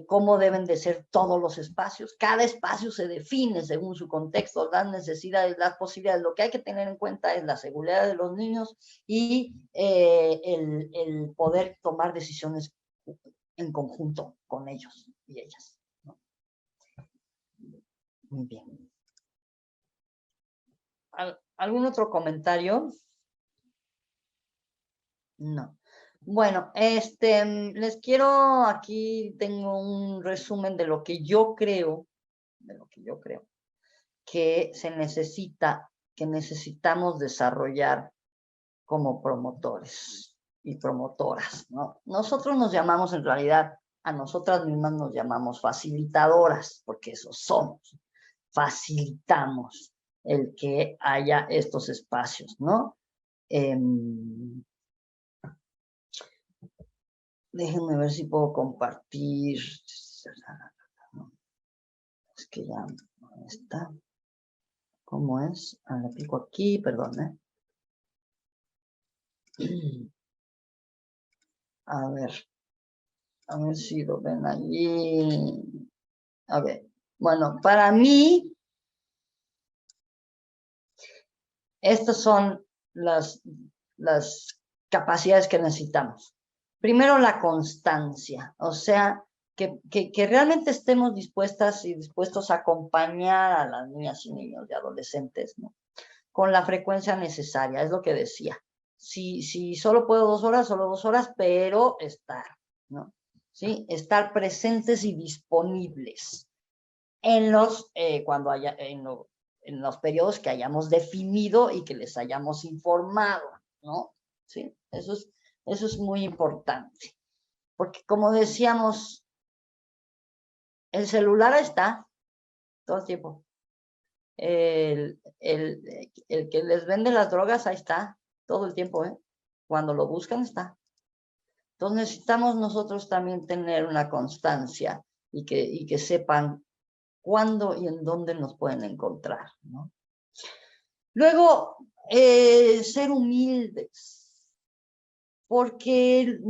cómo deben de ser todos los espacios. Cada espacio se define según su contexto, las necesidades, las posibilidades. Lo que hay que tener en cuenta es la seguridad de los niños y el poder tomar decisiones en conjunto con ellos y ellas, ¿no? Muy bien. ¿Algún otro comentario? No. Bueno, les quiero, aquí tengo un resumen de lo que yo creo, que se necesita, que necesitamos desarrollar como promotores y promotoras, ¿no? Nosotros nos llamamos, en realidad, a nosotras mismas nos llamamos facilitadoras, porque eso somos. Facilitamos el que haya estos espacios, ¿no? Déjenme ver si puedo compartir. Es que ya no está. ¿Cómo es? Le pico aquí, perdón, A ver si lo ven allí. A ver, bueno, para mí, estas son las capacidades que necesitamos. Primero, la constancia, o sea, que realmente estemos dispuestas y dispuestos a acompañar a las niñas y niños y adolescentes, ¿no? Con la frecuencia necesaria, es lo que decía. Si solo puedo 2 horas, solo 2 horas, pero estar, ¿no? ¿Sí? Estar presentes y disponibles en los, en los periodos que hayamos definido y que les hayamos informado, ¿no? ¿Sí? Eso es muy importante. Porque como decíamos, el celular está todo el tiempo. El que les vende las drogas, ahí está todo el tiempo, ¿eh? Cuando lo buscan, está. Entonces necesitamos nosotros también tener una constancia y que sepan cuándo y en dónde nos pueden encontrar, ¿no? Luego, ser humildes, porque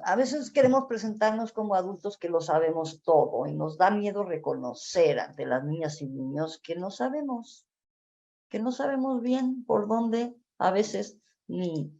a veces queremos presentarnos como adultos que lo sabemos todo y nos da miedo reconocer ante las niñas y niños que no sabemos bien por dónde a veces ni